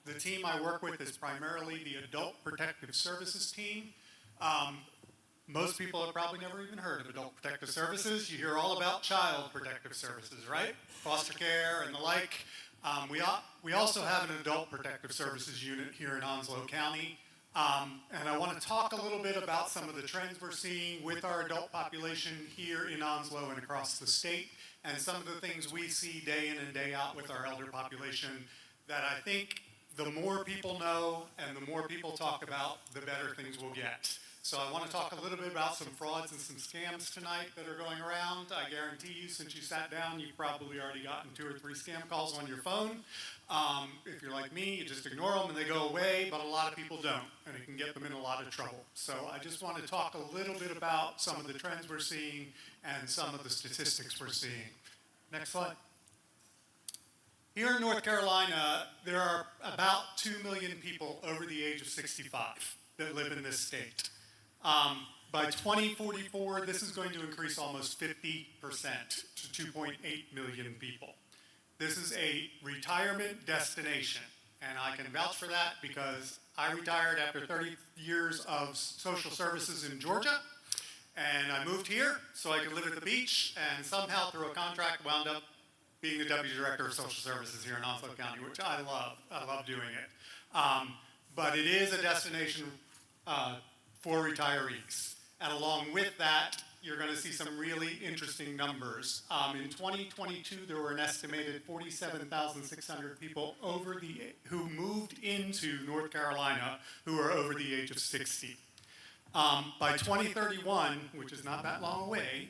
The team I work with is primarily the Adult Protective Services team. Most people have probably never even heard of Adult Protective Services. You hear all about Child Protective Services, right? Foster care and the like. We also have an Adult Protective Services unit here in Onslow County. And I want to talk a little bit about some of the trends we're seeing with our adult population here in Onslow and across the state, and some of the things we see day in and day out with our elder population that I think the more people know and the more people talk about, the better things will get. So I want to talk a little bit about some frauds and some scams tonight that are going around. I guarantee you, since you sat down, you've probably already gotten 2 or 3 scam calls on your phone. If you're like me, you just ignore them and they go away, but a lot of people don't, and it can get them in a lot of trouble. So I just want to talk a little bit about some of the trends we're seeing and some of the statistics we're seeing. Next slide. Here in North Carolina, there are about 2 million people over the age of 65 that live in this state. By 2044, this is going to increase almost 50% to 2.8 million people. This is a retirement destination, and I can vouch for that because I retired after 30 years of social services in Georgia, and I moved here so I could live at the beach, and somehow through a contract wound up being the Deputy Director of Social Services here in Onslow County, which I love. I love doing it. But it is a destination for retirees. And along with that, you're going to see some really interesting numbers. In 2022, there were an estimated 47,600 people who moved into North Carolina who are over the age of 60. By 2031, which is not that long away,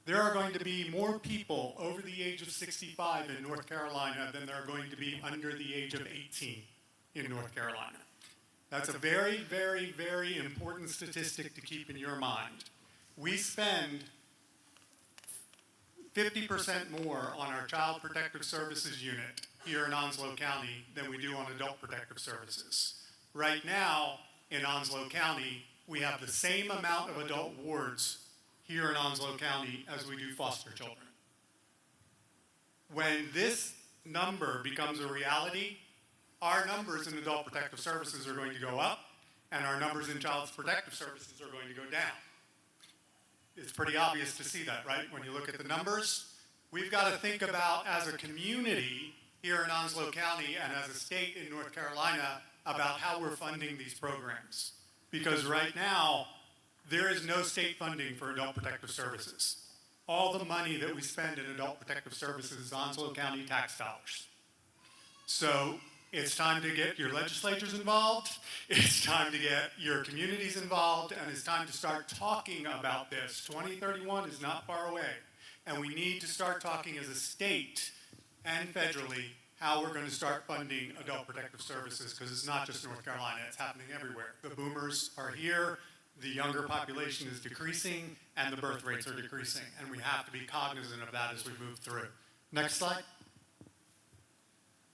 there are going to be more people over the age of 65 in North Carolina than there are going to be under the age of 18 in North Carolina. That's a very, very, very important statistic to keep in your mind. We spend 50% more on our Child Protective Services unit here in Onslow County than we do on Adult Protective Services. Right now, in Onslow County, we have the same amount of adult wards here in Onslow County as we do foster children. When this number becomes a reality, our numbers in Adult Protective Services are going to go up, and our numbers in Child Protective Services are going to go down. It's pretty obvious to see that, right? When you look at the numbers, we've got to think about, as a community here in Onslow County and as a state in North Carolina, about how we're funding these programs. Because right now, there is no state funding for Adult Protective Services. All the money that we spend in Adult Protective Services is Onslow County tax dollars. So it's time to get your legislatures involved, it's time to get your communities involved, and it's time to start talking about this. 2031 is not far away, and we need to start talking as a state and federally how we're going to start funding Adult Protective Services, because it's not just North Carolina, it's happening everywhere. The boomers are here, the younger population is decreasing, and the birth rates are decreasing, and we have to be cognizant of that as we move through. Next slide.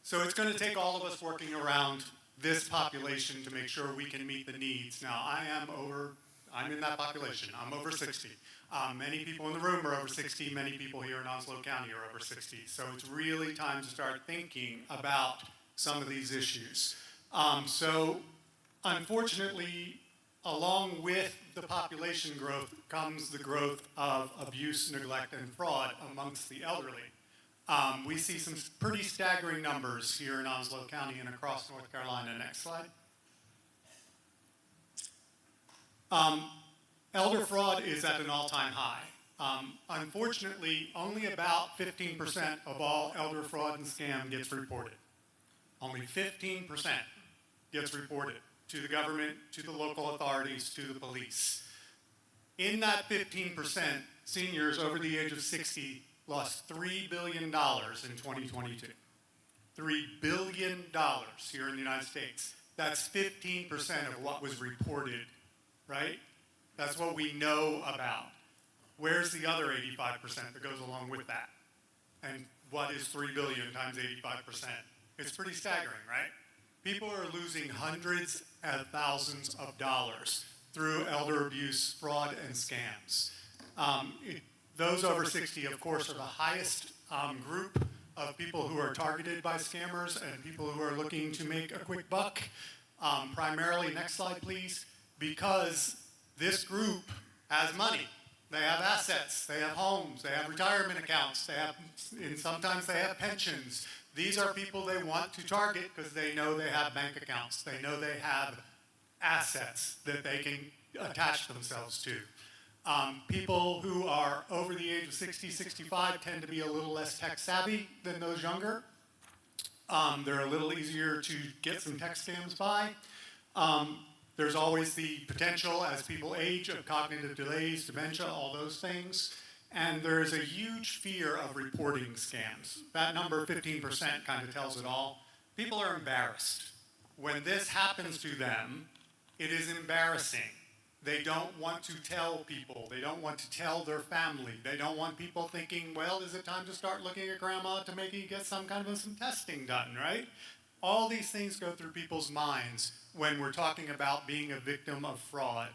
So it's going to take all of us working around this population to make sure we can meet the needs. Now, I'm in that population. I'm over 60. Many people in the room are over 60. Many people here in Onslow County are over 60. So it's really time to start thinking about some of these issues. So unfortunately, along with the population growth comes the growth of abuse, neglect, and fraud amongst the elderly. We see some pretty staggering numbers here in Onslow County and across North Carolina. Next slide. Elder fraud is at an all-time high. Unfortunately, only about 15% of all elder fraud and scam gets reported. Only 15% gets reported to the government, to the local authorities, to the police. In that 15%, seniors over the age of 60 lost $3 billion in 2022. $3 billion here in the United States. That's 15% of what was reported, right? That's what we know about. Where's the other 85% that goes along with that? And what is 3 billion times 85%? It's pretty staggering, right? People are losing hundreds of thousands of dollars through elder abuse, fraud, and scams. Those over 60, of course, are the highest group of people who are targeted by scammers and people who are looking to make a quick buck. Primarily, next slide please, because this group has money. They have assets, they have homes, they have retirement accounts, and sometimes they have pensions. These are people they want to target because they know they have bank accounts. They know they have assets that they can attach themselves to. People who are over the age of 60, 65 tend to be a little less tech savvy than those younger. They're a little easier to get some tech scams by. There's always the potential as people age of cognitive delays, dementia, all those things. And there's a huge fear of reporting scams. That number, 15%, kind of tells it all. People are embarrassed. When this happens to them, it is embarrassing. They don't want to tell people. They don't want to tell their family. They don't want people thinking, well, is it time to start looking at grandma to maybe get some kind of some testing done, right? All these things go through people's minds when we're talking about being a victim of fraud.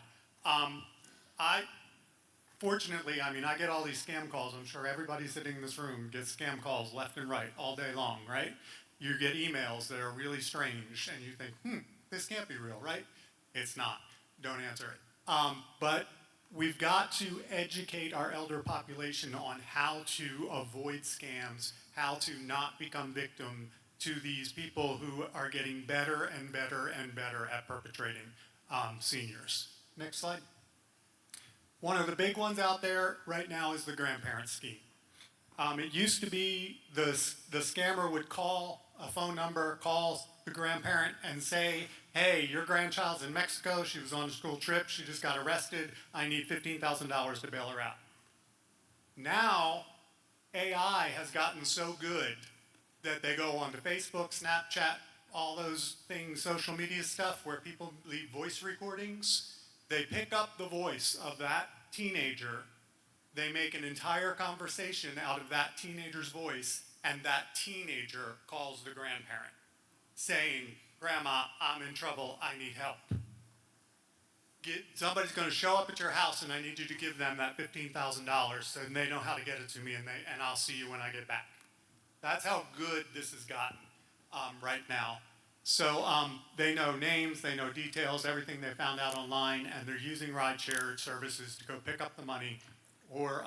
Fortunately, I get all these scam calls. I'm sure everybody sitting in this room gets scam calls left and right all day long, right? You get emails that are really strange, and you think, this can't be real, right? It's not. Don't answer it. But we've got to educate our elder population on how to avoid scams, how to not become victim to these people who are getting better and better and better at perpetrating seniors. Next slide. One of the big ones out there right now is the grandparent scheme. It used to be the scammer would call a phone number, call the grandparent and say, hey, your grandchild's in Mexico, she was on a school trip, she just got arrested, I need $15,000 to bail her out. Now, AI has gotten so good that they go onto Facebook, Snapchat, all those things, social media stuff where people leave voice recordings. They pick up the voice of that teenager, they make an entire conversation out of that teenager's voice, and that teenager calls the grandparent, saying, Grandma, I'm in trouble, I need help. Somebody's going to show up at your house and I need you to give them that $15,000 so they know how to get it to me and I'll see you when I get back. That's how good this has gotten right now. So they know names, they know details, everything they found out online, and they're using rideshare services to go pick up the money, or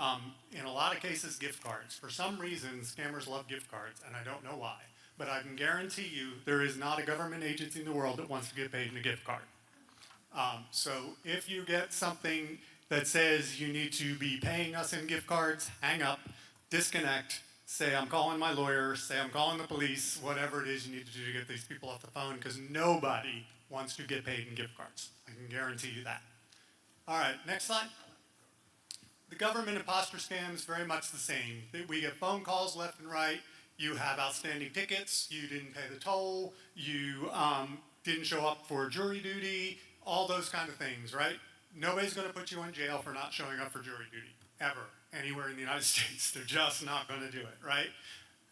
in a lot of cases, gift cards. For some reason, scammers love gift cards, and I don't know why. But I can guarantee you there is not a government agency in the world that wants to get paid in a gift card. So if you get something that says you need to be paying us in gift cards, hang up, disconnect, say I'm calling my lawyer, say I'm calling the police, whatever it is you need to do to get these people off the phone, because nobody wants to get paid in gift cards. I can guarantee you that. All right, next slide. The government imposter scam is very much the same. We get phone calls left and right. You have outstanding tickets. You didn't pay the toll. You didn't show up for jury duty. All those kind of things, right? Nobody's going to put you in jail for not showing up for jury duty, ever, anywhere in the United States. They're just not going to do it, right?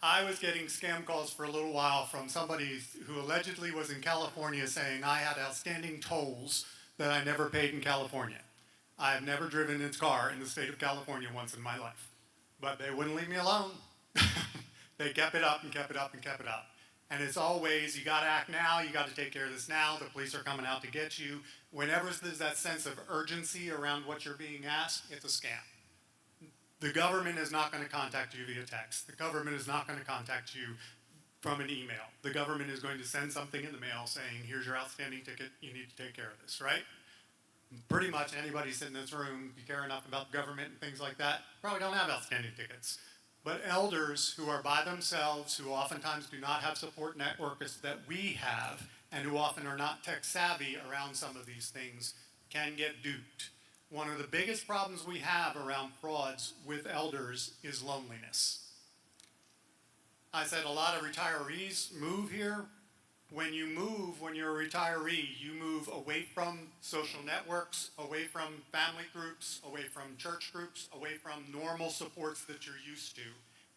I was getting scam calls for a little while from somebody who allegedly was in California saying I had outstanding tolls that I never paid in California. I have never driven its car in the state of California once in my life. But they wouldn't leave me alone. They kept it up and kept it up and kept it up. And it's always, you got to act now, you got to take care of this now, the police are coming out to get you. Whenever there's that sense of urgency around what you're being asked, it's a scam. The government is not going to contact you via text. The government is not going to contact you from an email. The government is going to send something in the mail saying, here's your outstanding ticket, you need to take care of this, right? Pretty much anybody sitting in this room, you care enough about the government and things like that, probably don't have outstanding tickets. But elders who are by themselves, who oftentimes do not have support networks that we have, and who often are not tech savvy around some of these things, can get duped. One of the biggest problems we have around frauds with elders is loneliness. I said a lot of retirees move here. When you move, when you're a retiree, you move away from social networks, away from family groups, away from church groups, away from normal supports that you're used to.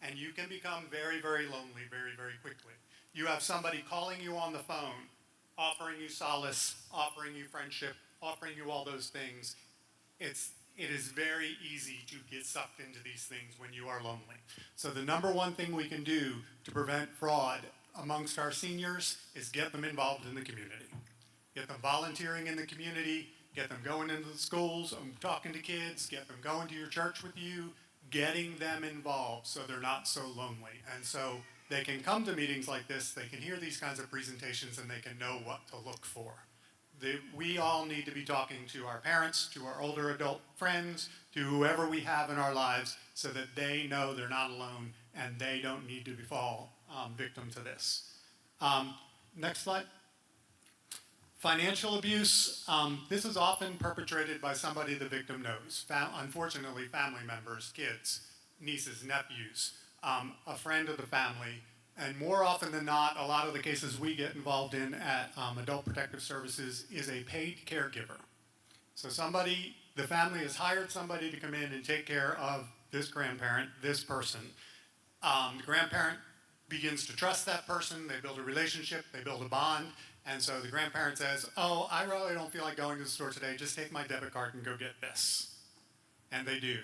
And you can become very, very lonely very, very quickly. You have somebody calling you on the phone, offering you solace, offering you friendship, offering you all those things. it is very easy to get sucked into these things when you are lonely. So the number one thing we can do to prevent fraud amongst our seniors is get them involved in the community. Get them volunteering in the community, get them going into the schools, talking to kids, get them going to your church with you, getting them involved so they're not so lonely. And so they can come to meetings like this, they can hear these kinds of presentations, and they can know what to look for. We all need to be talking to our parents, to our older adult friends, to whoever we have in our lives so that they know they're not alone and they don't need to fall victim to this. Next slide. Financial abuse. This is often perpetrated by somebody the victim knows. Unfortunately, family members, kids, nieces, nephews, a friend of the family. And more often than not, a lot of the cases we get involved in at Adult Protective Services is a paid caregiver. So the family has hired somebody to come in and take care of this grandparent, this person. The grandparent begins to trust that person, they build a relationship, they build a bond, and so the grandparent says, oh, I really don't feel like going to the store today, just take my debit card and go get this. And they do,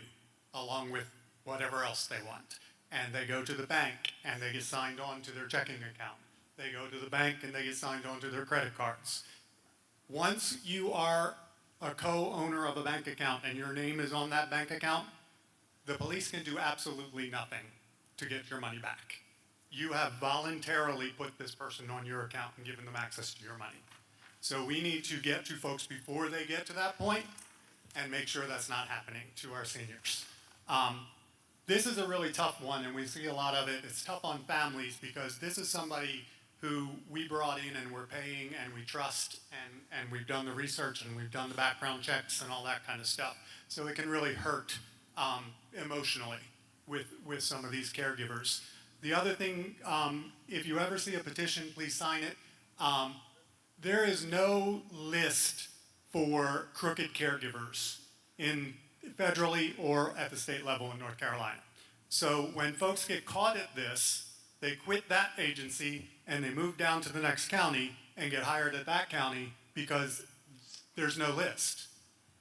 along with whatever else they want. And they go to the bank and they get signed on to their checking account. They go to the bank and they get signed on to their credit cards. Once you are a co-owner of a bank account and your name is on that bank account, the police can do absolutely nothing to get your money back. You have voluntarily put this person on your account and given them access to your money. So we need to get to folks before they get to that point and make sure that's not happening to our seniors. This is a really tough one, and we see a lot of it. It's tough on families because this is somebody who we brought in and we're paying and we trust, and we've done the research and we've done the background checks and all that kind of stuff. So it can really hurt emotionally with some of these caregivers. The other thing, if you ever see a petition, please sign it. There is no list for crooked caregivers federally or at the state level in North Carolina. So when folks get caught at this, they quit that agency and they move down to the next county and get hired at that county because there's no list.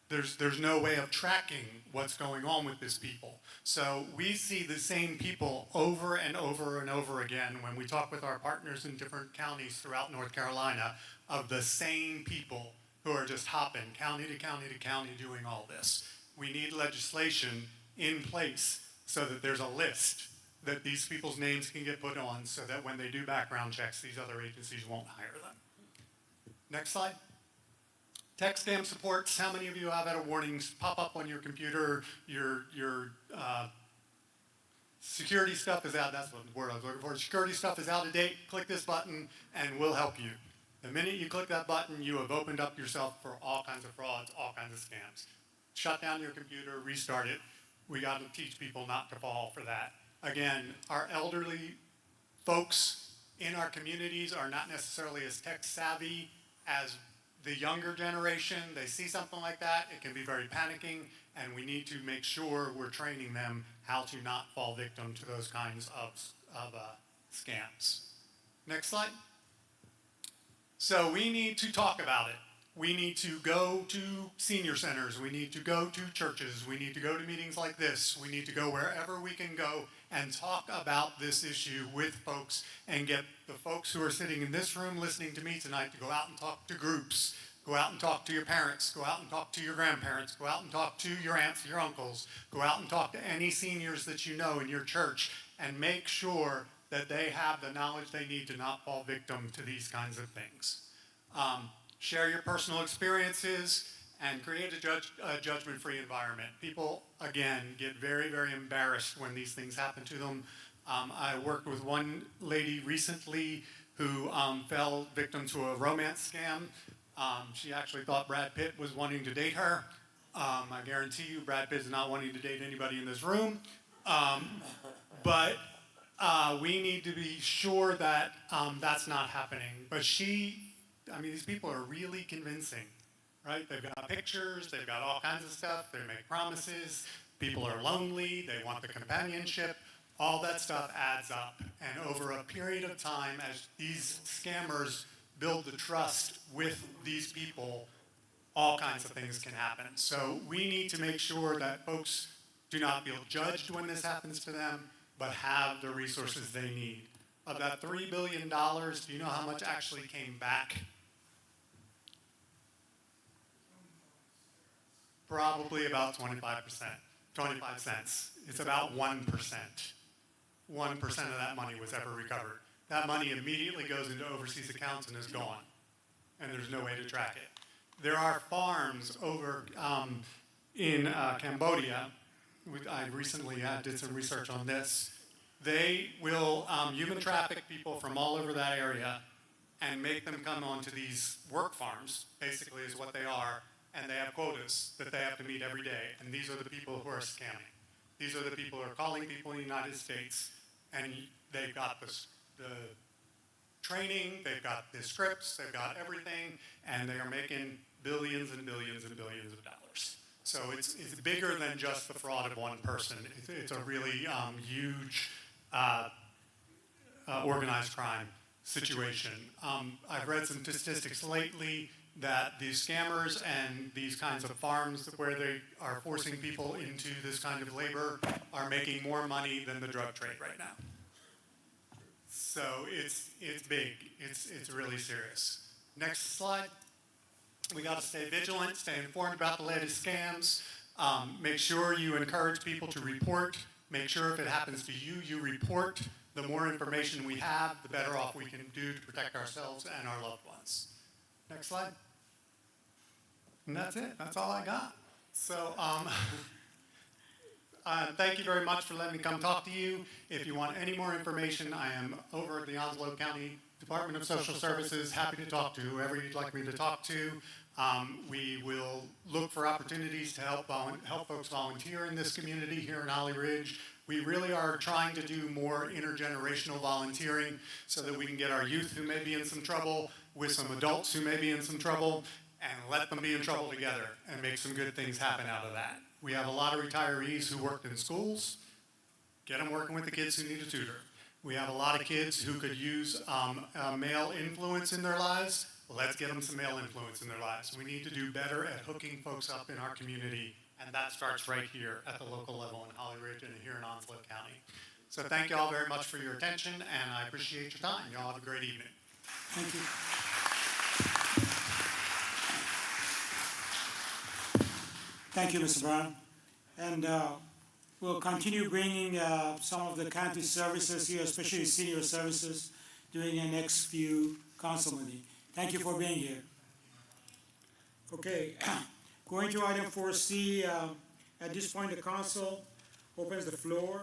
There's no way of tracking what's going on with these people. So we see the same people over and over and over again when we talk with our partners in different counties throughout North Carolina of the same people who are just hopping county to county to county doing all this. We need legislation in place so that there's a list that these people's names can get put on so that when they do background checks, these other agencies won't hire them. Next slide. Text scam supports. How many of you have had a warnings pop up on your computer? Your security stuff is out. That's what the word I was looking for. Security stuff is out of date. Click this button and we'll help you. The minute you click that button, you have opened up yourself for all kinds of frauds, all kinds of scams. Shut down your computer, restart it. We got to teach people not to fall for that. Again, our elderly folks in our communities are not necessarily as tech savvy as the younger generation. They see something like that, it can be very panicking, and we need to make sure we're training them how to not fall victim to those kinds of scams. Next slide. So we need to talk about it. We need to go to senior centers. We need to go to churches. We need to go to meetings like this. We need to go wherever we can go and talk about this issue with folks and get the folks who are sitting in this room listening to me tonight to go out and talk to groups. Go out and talk to your parents. Go out and talk to your grandparents. Go out and talk to your aunts, your uncles. Go out and talk to any seniors that you know in your church and make sure that they have the knowledge they need to not fall victim to these kinds of things. Share your personal experiences and create a judgment-free environment. People, again, get very, very embarrassed when these things happen to them. I worked with one lady recently who fell victim to a romance scam. She actually thought Brad Pitt was wanting to date her. I guarantee you Brad Pitt is not wanting to date anybody in this room. But we need to be sure that that's not happening. But these people are really convincing, right? They've got pictures, they've got all kinds of stuff, they make promises, people are lonely, they want the companionship, all that stuff adds up. And over a period of time, as these scammers build the trust with these people, all kinds of things can happen. So we need to make sure that folks do not feel judged when this happens to them, but have the resources they need. Of that $3 billion, do you know how much actually came back? Probably about 25%, 25 cents. It's about 1%. 1% of that money was ever recovered. That money immediately goes into overseas accounts and is gone, and there's no way to track it. There are farms over in Cambodia. I recently did some research on this. They will human traffic people from all over that area and make them come onto these work farms, basically is what they are, and they have quotas that they have to meet every day, and these are the people who are scamming. These are the people who are calling people in the United States, and they've got the training, they've got the scripts, they've got everything, and they are making billions and billions and billions of dollars. So it's bigger than just the fraud of one person. It's a really huge organized crime situation. I've read some statistics lately that these scammers and these kinds of farms where they are forcing people into this kind of labor are making more money than the drug trade right now. So it's big. It's really serious. Next slide. We got to stay vigilant, stay informed about the latest scams. Make sure you encourage people to report. Make sure if it happens to you, you report. The more information we have, the better off we can do to protect ourselves and our loved ones. Next slide. And that's it. That's all I got. So thank you very much for letting me come talk to you. If you want any more information, I am over at the Onslow County Department of Social Services. Happy to talk to whoever you'd like me to talk to. We will look for opportunities to help folks volunteer in this community here in Holly Ridge. We really are trying to do more intergenerational volunteering so that we can get our youth who may be in some trouble with some adults who may be in some trouble and let them be in trouble together and make some good things happen out of that. We have a lot of retirees who worked in schools. Get them working with the kids who need a tutor. We have a lot of kids who could use male influence in their lives. Let's get them some male influence in their lives. We need to do better at hooking folks up in our community, and that starts right here at the local level in Holly Ridge and here in Onslow County. So thank you all very much for your attention, and I appreciate your time. You all have a great evening. Thank you. Thank you, Mr. Brown. And we'll continue bringing some of the county services here, especially senior services, during the next few council meetings. Thank you for being here. Okay, going to item 4C. At this point, the council opens the floor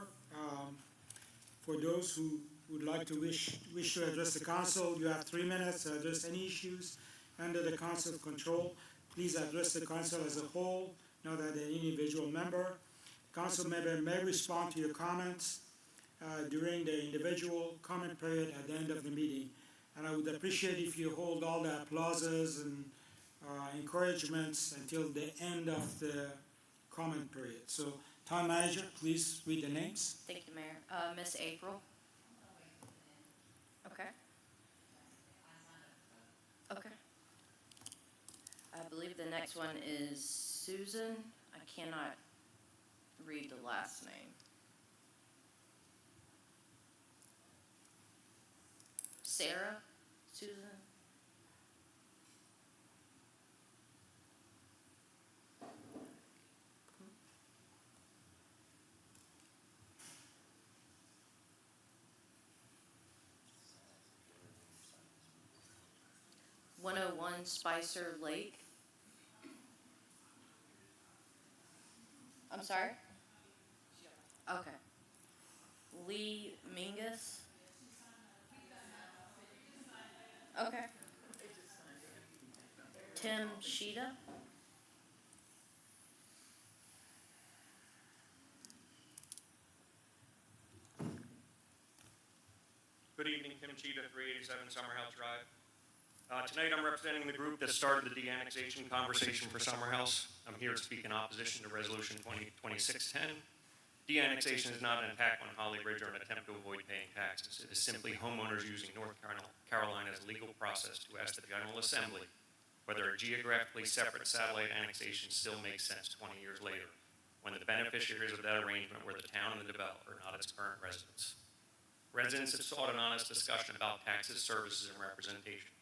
for those who would like to wish to address the council. You have 3 minutes to address any issues under the council's control. Please address the council as a whole, not as an individual member. Council member may respond to your comments during the individual comment period at the end of the meeting. And I would appreciate if you hold all the applauses and encouragements until the end of the comment period. So, Town Manager, please read the names. Thank you, Mayor. Miss April. Okay. Okay. I believe the next one is Susan. I cannot read the last name. Sarah? Susan? "101 Spicer Lake." I'm sorry? Okay. Lee Mingus? Okay. Tim Sheeta? Good evening, Tim Cheetah, 387 Summer House Drive. Tonight I'm representing the group that started the de-annexation conversation for Summer House. I'm here to speak in opposition to Resolution 2610. De-annexation is not an attack on Holly Ridge or an attempt to avoid paying taxes. It is simply homeowners using North Carolina's legal process to ask the General Assembly whether a geographically separate satellite annexation still makes sense 20 years later, when the beneficiaries of that arrangement were the town and the developer, not its current residents. Residents have sought an honest discussion about taxes, services, and representation.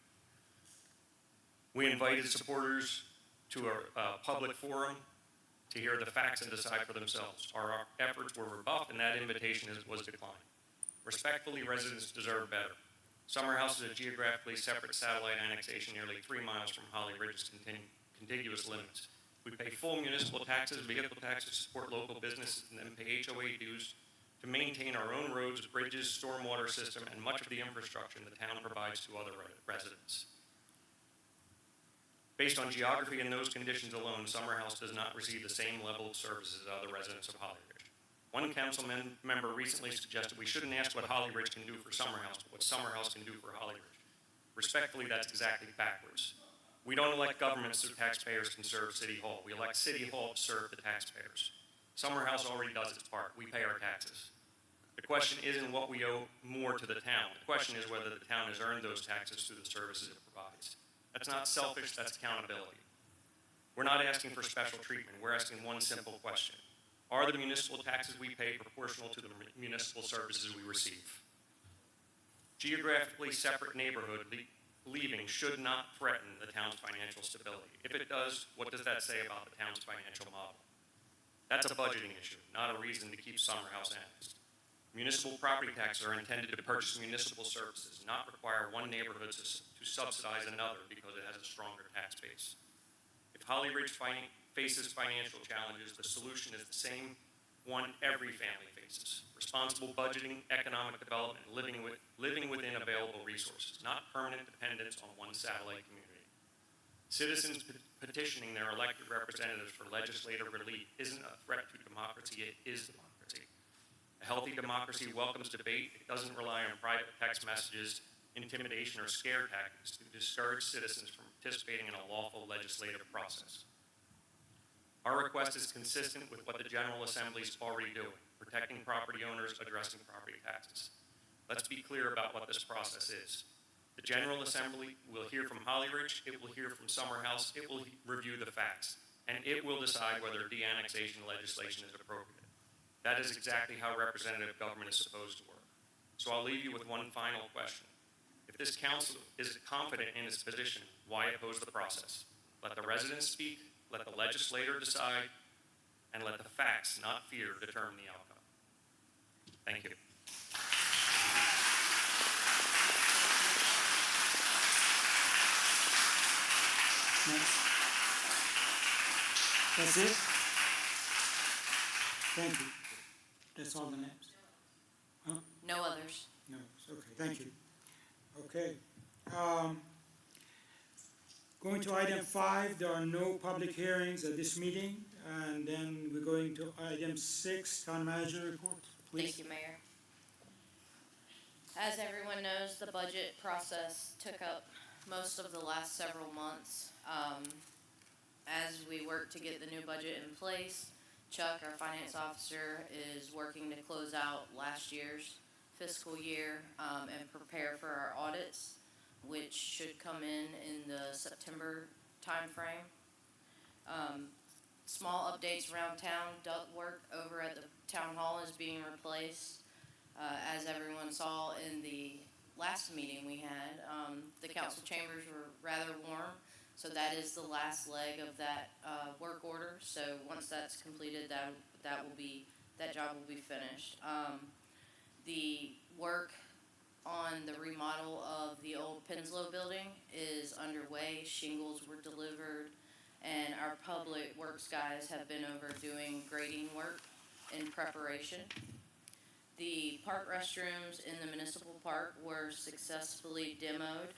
We invited supporters to a public forum to hear the facts and decide for themselves. Our efforts were rebuffed, and that invitation was declined. Respectfully, residents deserve better. Summer House is a geographically separate satellite annexation nearly 3 miles from Holly Ridge's contiguous limits. We pay full municipal taxes, vehicle taxes, support local businesses, and then pay HOA dues to maintain our own roads, bridges, stormwater system, and much of the infrastructure the town provides to other residents. Based on geography and those conditions alone, Summer House does not receive the same level of services as other residents of Holly Ridge. One council member recently suggested we shouldn't ask what Holly Ridge can do for Summer House, but what Summer House can do for Holly Ridge. Respectfully, that's exactly backwards. We don't elect governments so taxpayers can serve City Hall. We elect City Hall to serve the taxpayers. Summer House already does its part. We pay our taxes. The question isn't what we owe more to the town. The question is whether the town has earned those taxes through the services it provides. That's not selfish, that's accountability. We're not asking for special treatment. We're asking one simple question. Are the municipal taxes we pay proportional to the municipal services we receive? Geographically separate neighborhood leaving should not threaten the town's financial stability. If it does, what does that say about the town's financial model? That's a budgeting issue, not a reason to keep Summer House annexed. Municipal property taxes are intended to purchase municipal services, not require one neighborhood to subsidize another because it has a stronger tax base. If Holly Ridge faces financial challenges, the solution is the same one every family faces: responsible budgeting, economic development, living within available resources, not permanent dependence on one satellite community. Citizens petitioning their elected representatives for legislative relief isn't a threat to democracy, it is democracy. A healthy democracy welcomes debate. It doesn't rely on private text messages, intimidation, or scare tactics to discourage citizens from participating in a lawful legislative process. Our request is consistent with what the General Assembly is already doing: protecting property owners, addressing property taxes. Let's be clear about what this process is. The General Assembly will hear from Holly Ridge, it will hear from Summer House, it will review the facts, and it will decide whether de-annexation legislation is appropriate. That is exactly how representative government is supposed to work. So I'll leave you with one final question. If this council is confident in its position, why oppose the process? Let the residents speak, let the legislator decide, and let the facts, not fear, determine the outcome. Thank you. Next. That's it? Thank you. That's all the names? Huh? No others. No, okay, thank you. Okay. Going to item 5, there are no public hearings at this meeting. And then we're going to item 6, town manager report, please. Thank you, Mayor. As everyone knows, the budget process took up most of the last several months. As we work to get the new budget in place, Chuck, our finance officer, is working to close out last year's fiscal year and prepare for our audits, which should come in the September timeframe. Small updates around town. Ductwork over at the town hall is being replaced. As everyone saw in the last meeting we had, the council chambers were rather warm, so that is the last leg of that work order. So once that's completed, that job will be finished. The work on the remodel of the old Penslow building is underway. Shingles were delivered, and our public works guys have been over doing grading work in preparation. The park restrooms in the municipal park were successfully demoed.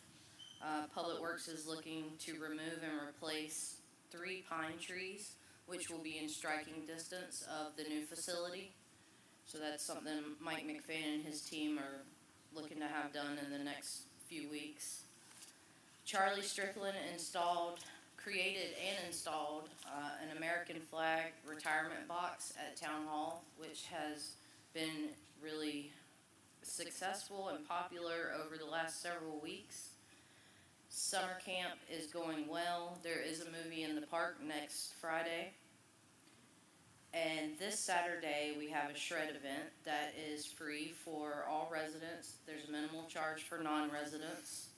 Public Works is looking to remove and replace 3 pine trees, which will be in striking distance of the new facility. So that's something Mike McFadden and his team are looking to have done in the next few weeks. Charlie Strickland created and installed an American flag retirement box at Town Hall, which has been really successful and popular over the last several weeks. summer camp is going well. There is a movie in the park next Friday. And this Saturday, we have a shred event that is free for all residents. There's a minimal charge for non-residents.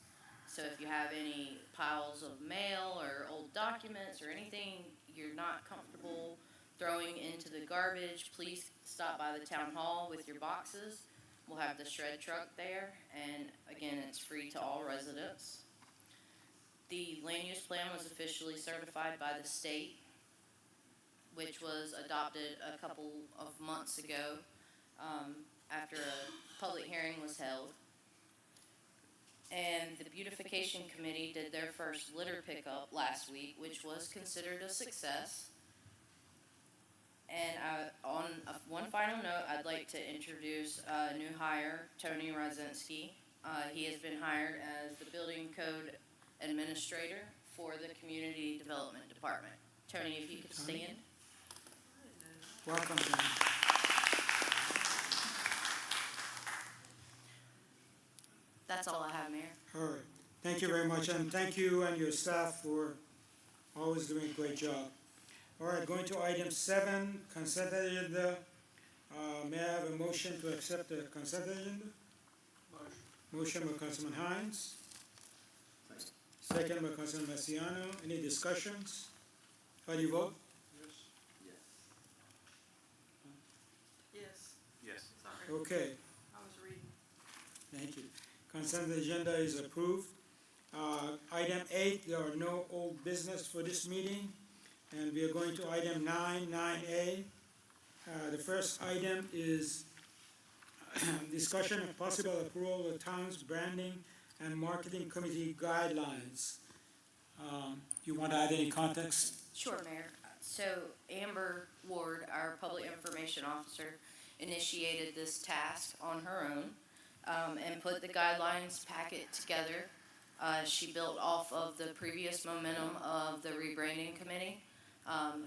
So if you have any piles of mail or old documents or anything you're not comfortable throwing into the garbage, please stop by the town hall with your boxes. We'll have the shred truck there, and again, it's free to all residents. The land use plan was officially certified by the state, which was adopted a couple of months ago, after a public hearing was held. And the beautification committee did their first litter pickup last week, which was considered a success. And on one final note, I'd like to introduce a new hire, Tony Rosinski. He has been hired as the building code administrator for the community development department. Tony, if you could stand. Welcome, John. That's all I have, Mayor. All right, thank you very much, and thank you and your staff for always doing a great job. All right, going to item 7, consent agenda. May I have a motion to accept the consent agenda? Motion by Councilman Hines. Second by Councilman Masiano. Any discussions? How do you vote? Yes. Sorry, Okay, I was reading. thank you. Consent agenda is approved. Item 8, there are no old business for this meeting. And we are going to item 9, 9A. The first item is discussion of possible approval of the town's branding and marketing committee guidelines. You want to add any context? Sure, Mayor. So Amber Ward, our public information officer, initiated this task on her own, and put the guidelines packet together. She built off of the previous momentum of the rebranding committee,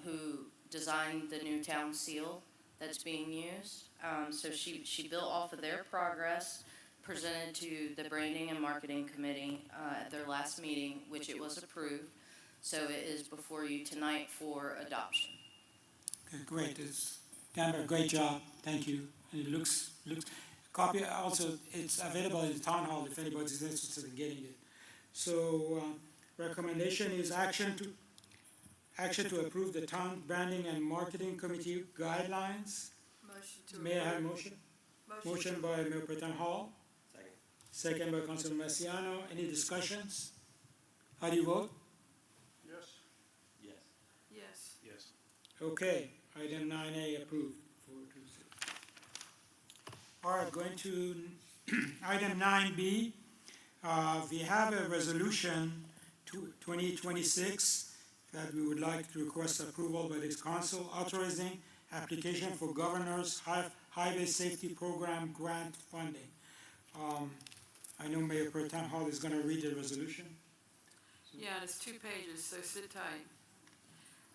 who designed the new town seal that's being used. So she built off of their progress, presented to the branding and marketing committee at their last meeting, which it was approved. So it is before you tonight for adoption. Okay, great. It's done a great job. Thank you. And it looks copy also. It's available in the town hall if anybody's interested in getting it. So recommendation is action to approve the town branding and marketing committee guidelines. Motion to. May I have a motion? Motion by Mayor Pro Tem Hall. Second by Councilman Masiano. Any discussions? How do you vote? Yes. Okay, item 9A approved. 4-0. All right, going to item 9B. We have a resolution 2026 that we would like to request approval by this council authorizing application for Governor's Highway Safety Program grant funding. I know Mayor Pro Tem Hall is going to read the resolution. Yeah, and it's 2 pages, so sit tight.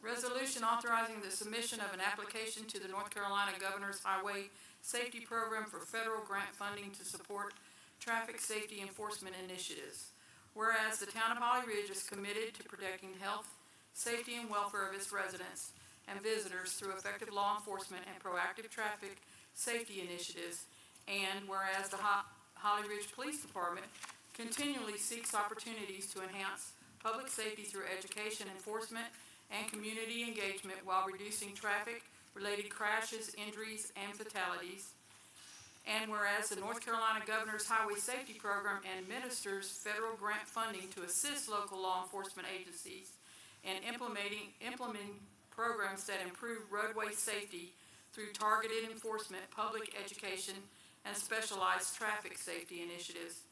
Resolution authorizing the submission of an application to the North Carolina Governor's Highway Safety Program for federal grant funding to support traffic safety enforcement initiatives. Whereas the town of Holly Ridge is committed to protecting health, safety, and welfare of its residents and visitors through effective law enforcement and proactive traffic safety initiatives. And whereas the Holly Ridge Police Department continually seeks opportunities to enhance public safety through education, enforcement, and community engagement while reducing traffic-related crashes, injuries, and fatalities. And whereas the North Carolina Governor's Highway Safety Program administers federal grant funding to assist local law enforcement agencies in implementing programs that improve roadway safety through targeted enforcement, public education, and specialized traffic safety initiatives.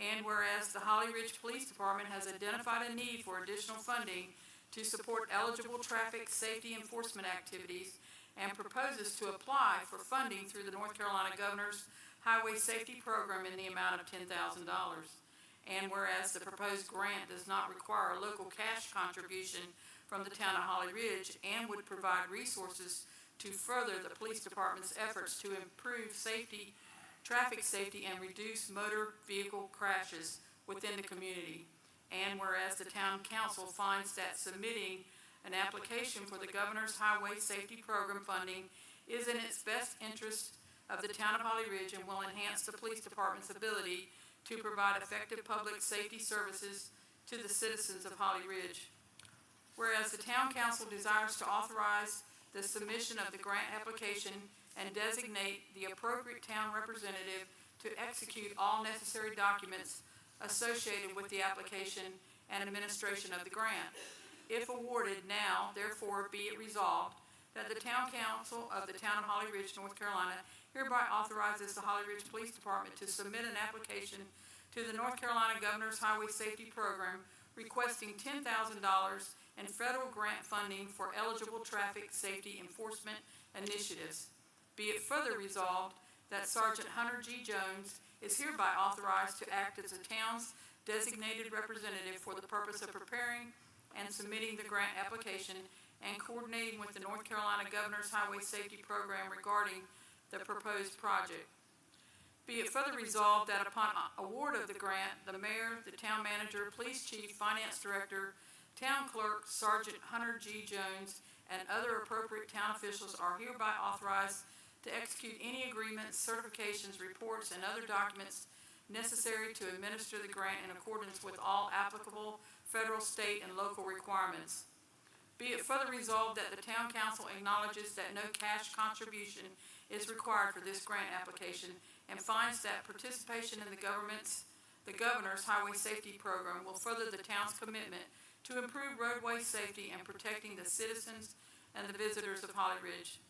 And whereas the Holly Ridge Police Department has identified a need for additional funding to support eligible traffic safety enforcement activities and proposes to apply for funding through the North Carolina Governor's Highway Safety Program in the amount of $10,000. And whereas the proposed grant does not require a local cash contribution from the town of Holly Ridge and would provide resources to further the police department's efforts to improve safety, traffic safety, and reduce motor vehicle crashes within the community. And whereas the town council finds that submitting an application for the Governor's Highway Safety Program funding is in its best interest of the town of Holly Ridge and will enhance the police department's ability to provide effective public safety services to the citizens of Holly Ridge. Whereas the town council desires to authorize the submission of the grant application and designate the appropriate town representative to execute all necessary documents associated with the application and administration of the grant. If awarded now, therefore be it resolved that the town council of the town of Holly Ridge, North Carolina hereby authorizes the Holly Ridge Police Department to submit an application to the North Carolina Governor's Highway Safety Program requesting $10,000 in federal grant funding for eligible traffic safety enforcement initiatives. Be it further resolved that Sergeant Hunter G. Jones is hereby authorized to act as the town's designated representative for the purpose of preparing and submitting the grant application and coordinating with the North Carolina Governor's Highway Safety Program regarding the proposed project. Be it further resolved that upon award of the grant, the mayor, the town manager, police chief, finance director, town clerk, Sergeant Hunter G. Jones, and other appropriate town officials are hereby authorized to execute any agreements, certifications, reports, and other documents necessary to administer the grant in accordance with all applicable federal, state, and local requirements. Be it further resolved that the town council acknowledges that no cash contribution is required for this grant application and finds that participation in the Governor's Highway Safety Program will further the town's commitment to improve roadway safety and protecting the citizens and the visitors of Holly Ridge.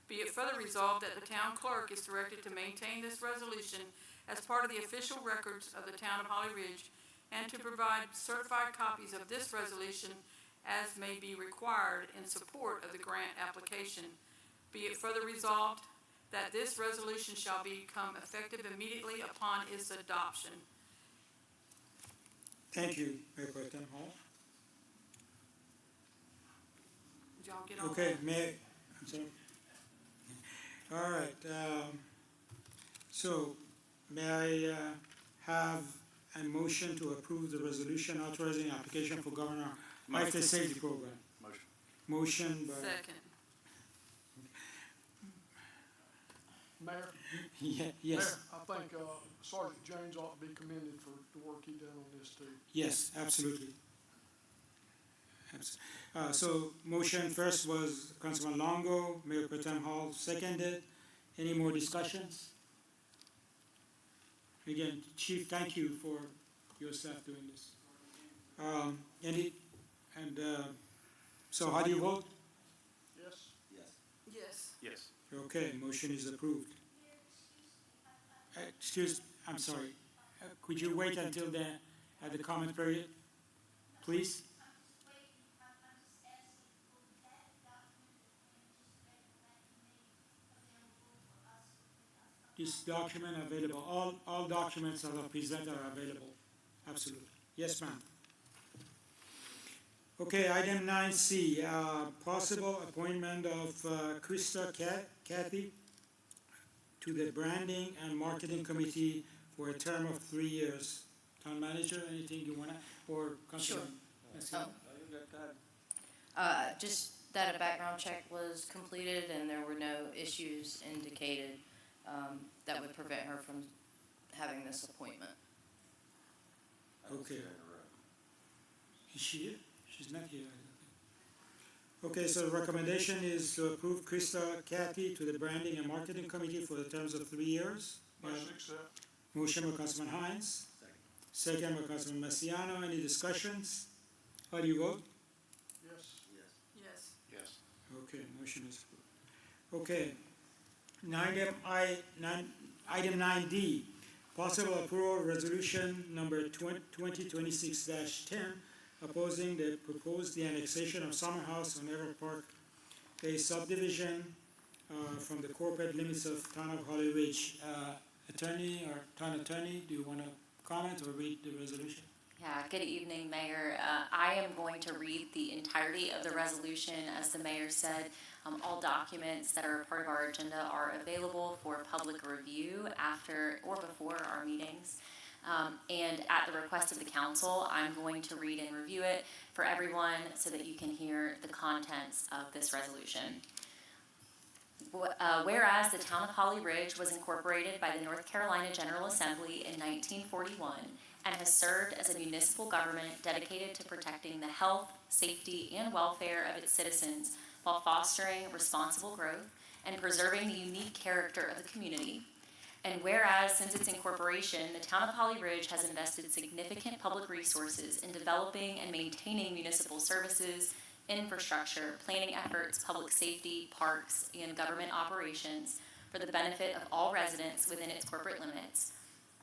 Be it further resolved that the town clerk is directed to maintain this resolution as part of the official records of the town of Holly Ridge and to provide certified copies of this resolution as may be required in support of the grant application. Be it further resolved that this resolution shall become effective immediately upon its adoption. Thank you, Mayor Pro Tem Hall. Did y'all get all Okay, that? Mayor, I'm sorry. All right, so may I have a motion to approve the resolution authorizing application for Governor Highway Safety Program? Motion by, Second. Mayor, yes, Mayor, I think Sergeant Jones ought to be commended for the work he done on this too. yes, absolutely. So motion first was Councilman Longo, Mayor Pro Tem Hall seconded. Any more discussions? Again, Chief, thank you for your staff doing this. So how do you vote? Yes? Yes. Yes. Okay, motion is approved. I'm sorry. Could you wait until at the comment period, please? This document available, all documents that are presented are available, absolutely. Yes, ma'am. Okay, item 9C, possible appointment of Krista Cathy to the Branding and Marketing Committee for a term of 3 years. Town Manager, anything you wanna, or Councilman? Sure. Just that a background check was completed and there were no issues indicated that would prevent her from having this appointment. Okay. Is she here? She's not here. I don't think. Okay, so the recommendation is to approve Krista Cathy to the Branding and Marketing Committee for the terms of 3 years. Motion accept. Motion by Councilman Hines. Second by Councilman Masiano. Any discussions? How do you vote? Yes? Yes. Yes. Okay, motion is approved. Okay. Item 9D, possible approval resolution number 2026-10, opposing the proposed annexation of Summer House on Everett Park, a subdivision from the corporate limits of Town of Holly Ridge. Attorney or Town Attorney, do you want to comment or read the resolution? Yeah, good evening, Mayor. I am going to read the entirety of the resolution. As the mayor said, all documents that are a part of our agenda are available for public review after or before our meetings. And at the request of the council, I'm going to read and review it for everyone so that you can hear the contents of this resolution. Whereas the town of Holly Ridge was incorporated by the North Carolina General Assembly in 1941 and has served as a municipal government dedicated to protecting the health, safety, and welfare of its citizens while fostering responsible growth and preserving the unique character of the community. And whereas since its incorporation, the town of Holly Ridge has invested significant public resources in developing and maintaining municipal services, infrastructure, planning efforts, public safety, parks, and government operations for the benefit of all residents within its corporate limits.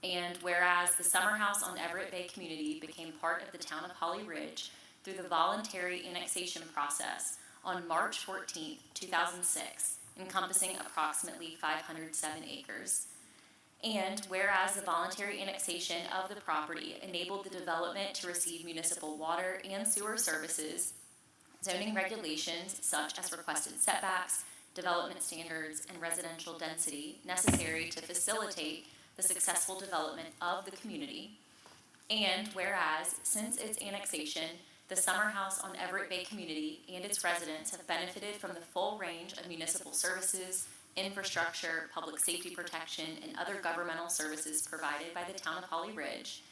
And whereas the Summer House on Everett Bay community became part of the town of Holly Ridge through the voluntary annexation process on March 14, 2006, encompassing approximately 507 acres. And whereas the voluntary annexation of the property enabled the development to receive municipal water and sewer services, zoning regulations such as requested setbacks, development standards, and residential density necessary to facilitate the successful development of the community. And whereas since its annexation, the Summer House on Everett Bay community and its residents have benefited from the full range of municipal services, infrastructure, public safety protection, and other governmental services provided by the town of Holly Ridge.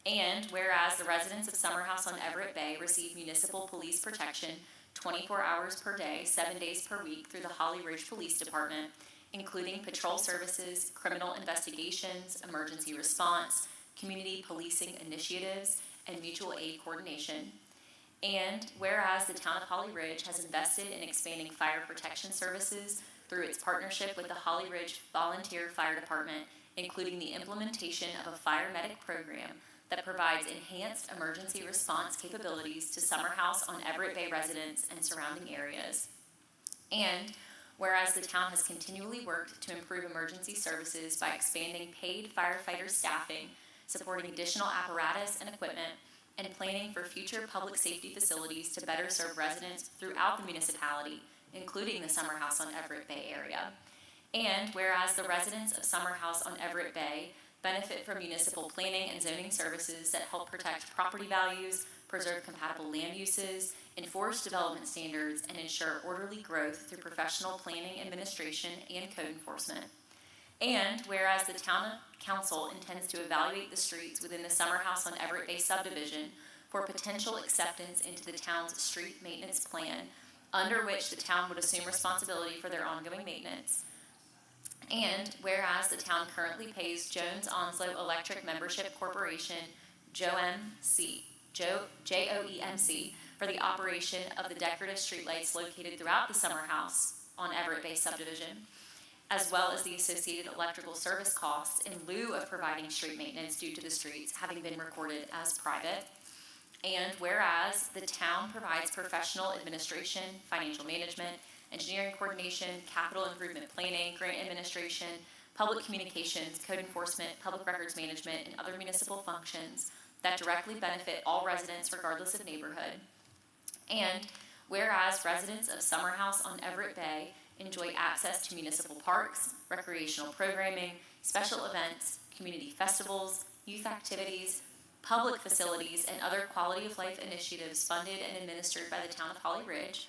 And whereas the residents of Summer House on Everett Bay receive municipal police protection 24 hours per day, 7 days per week through the Holly Ridge Police Department, including patrol services, criminal investigations, emergency response, community policing initiatives, and mutual aid coordination. And whereas the town of Holly Ridge has invested in expanding fire protection services through its partnership with the Holly Ridge Volunteer Fire Department, including the implementation of a fire medic program that provides enhanced emergency response capabilities to Summer House on Everett Bay residents and surrounding areas. And whereas the town has continually worked to improve emergency services by expanding paid firefighter staffing, supporting additional apparatus and equipment, and planning for future public safety facilities to better serve residents throughout the municipality, including the Summer House on Everett Bay area. And whereas the residents of Summer House on Everett Bay benefit from municipal planning and zoning services that help protect property values, preserve compatible land uses, enforce development standards, and ensure orderly growth through professional planning, administration, and code enforcement. And whereas the town council intends to evaluate the streets within the Summer House on Everett Bay subdivision for potential acceptance into the town's street maintenance plan, under which the town would assume responsibility for their ongoing maintenance. And whereas the town currently pays Jones Onslow Electric Membership Corporation, JOEMC, for the operation of the decorative streetlights located throughout the Summer House on Everett Bay subdivision, as well as the associated electrical service costs in lieu of providing street maintenance due to the streets having been recorded as private. And whereas the town provides professional administration, financial management, engineering coordination, capital improvement planning, grant administration, public communications, code enforcement, public records management, and other municipal functions that directly benefit all residents regardless of neighborhood. And whereas residents of Summer House on Everett Bay enjoy access to municipal parks, recreational programming, special events, community festivals, youth activities, public facilities, and other quality of life initiatives funded and administered by the town of Holly Ridge.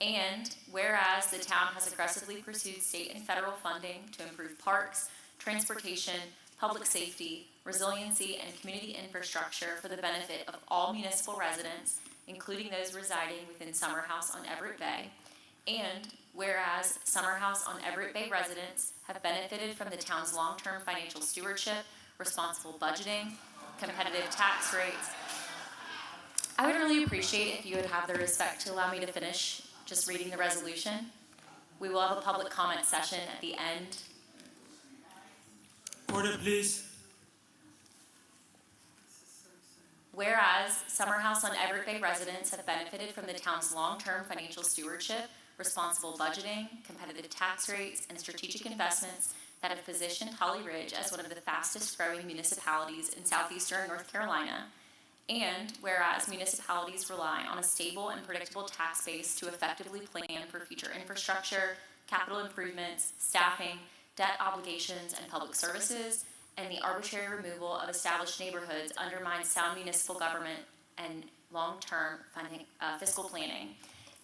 And whereas the town has aggressively pursued state and federal funding to improve parks, transportation, public safety, resiliency, and community infrastructure for the benefit of all municipal residents, including those residing within Summer House on Everett Bay. And whereas Summer House on Everett Bay residents have benefited from the town's long-term financial stewardship, responsible budgeting, competitive tax rates. I would really appreciate if you would have the respect to allow me to finish just reading the resolution. We will have a public comment session at the end. Order, please. Whereas Summer House on Everett Bay residents have benefited from the town's long-term financial stewardship, responsible budgeting, competitive tax rates, and strategic investments that have positioned Holly Ridge as one of the fastest growing municipalities in southeastern North Carolina. And whereas municipalities rely on a stable and predictable tax base to effectively plan for future infrastructure, capital improvements, staffing, debt obligations, and public services. and the arbitrary removal of established neighborhoods undermines sound municipal government and long-term fiscal planning.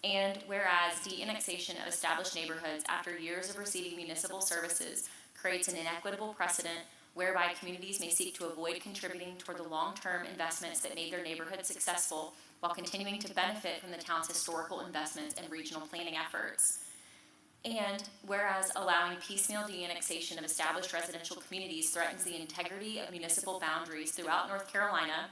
And whereas de-annexation of established neighborhoods after years of receiving municipal services creates an inequitable precedent whereby communities may seek to avoid contributing toward the long-term investments that made their neighborhood successful while continuing to benefit from the town's historical investments and regional planning efforts. And whereas allowing piecemeal de-annexation of established residential communities threatens the integrity of municipal boundaries throughout North Carolina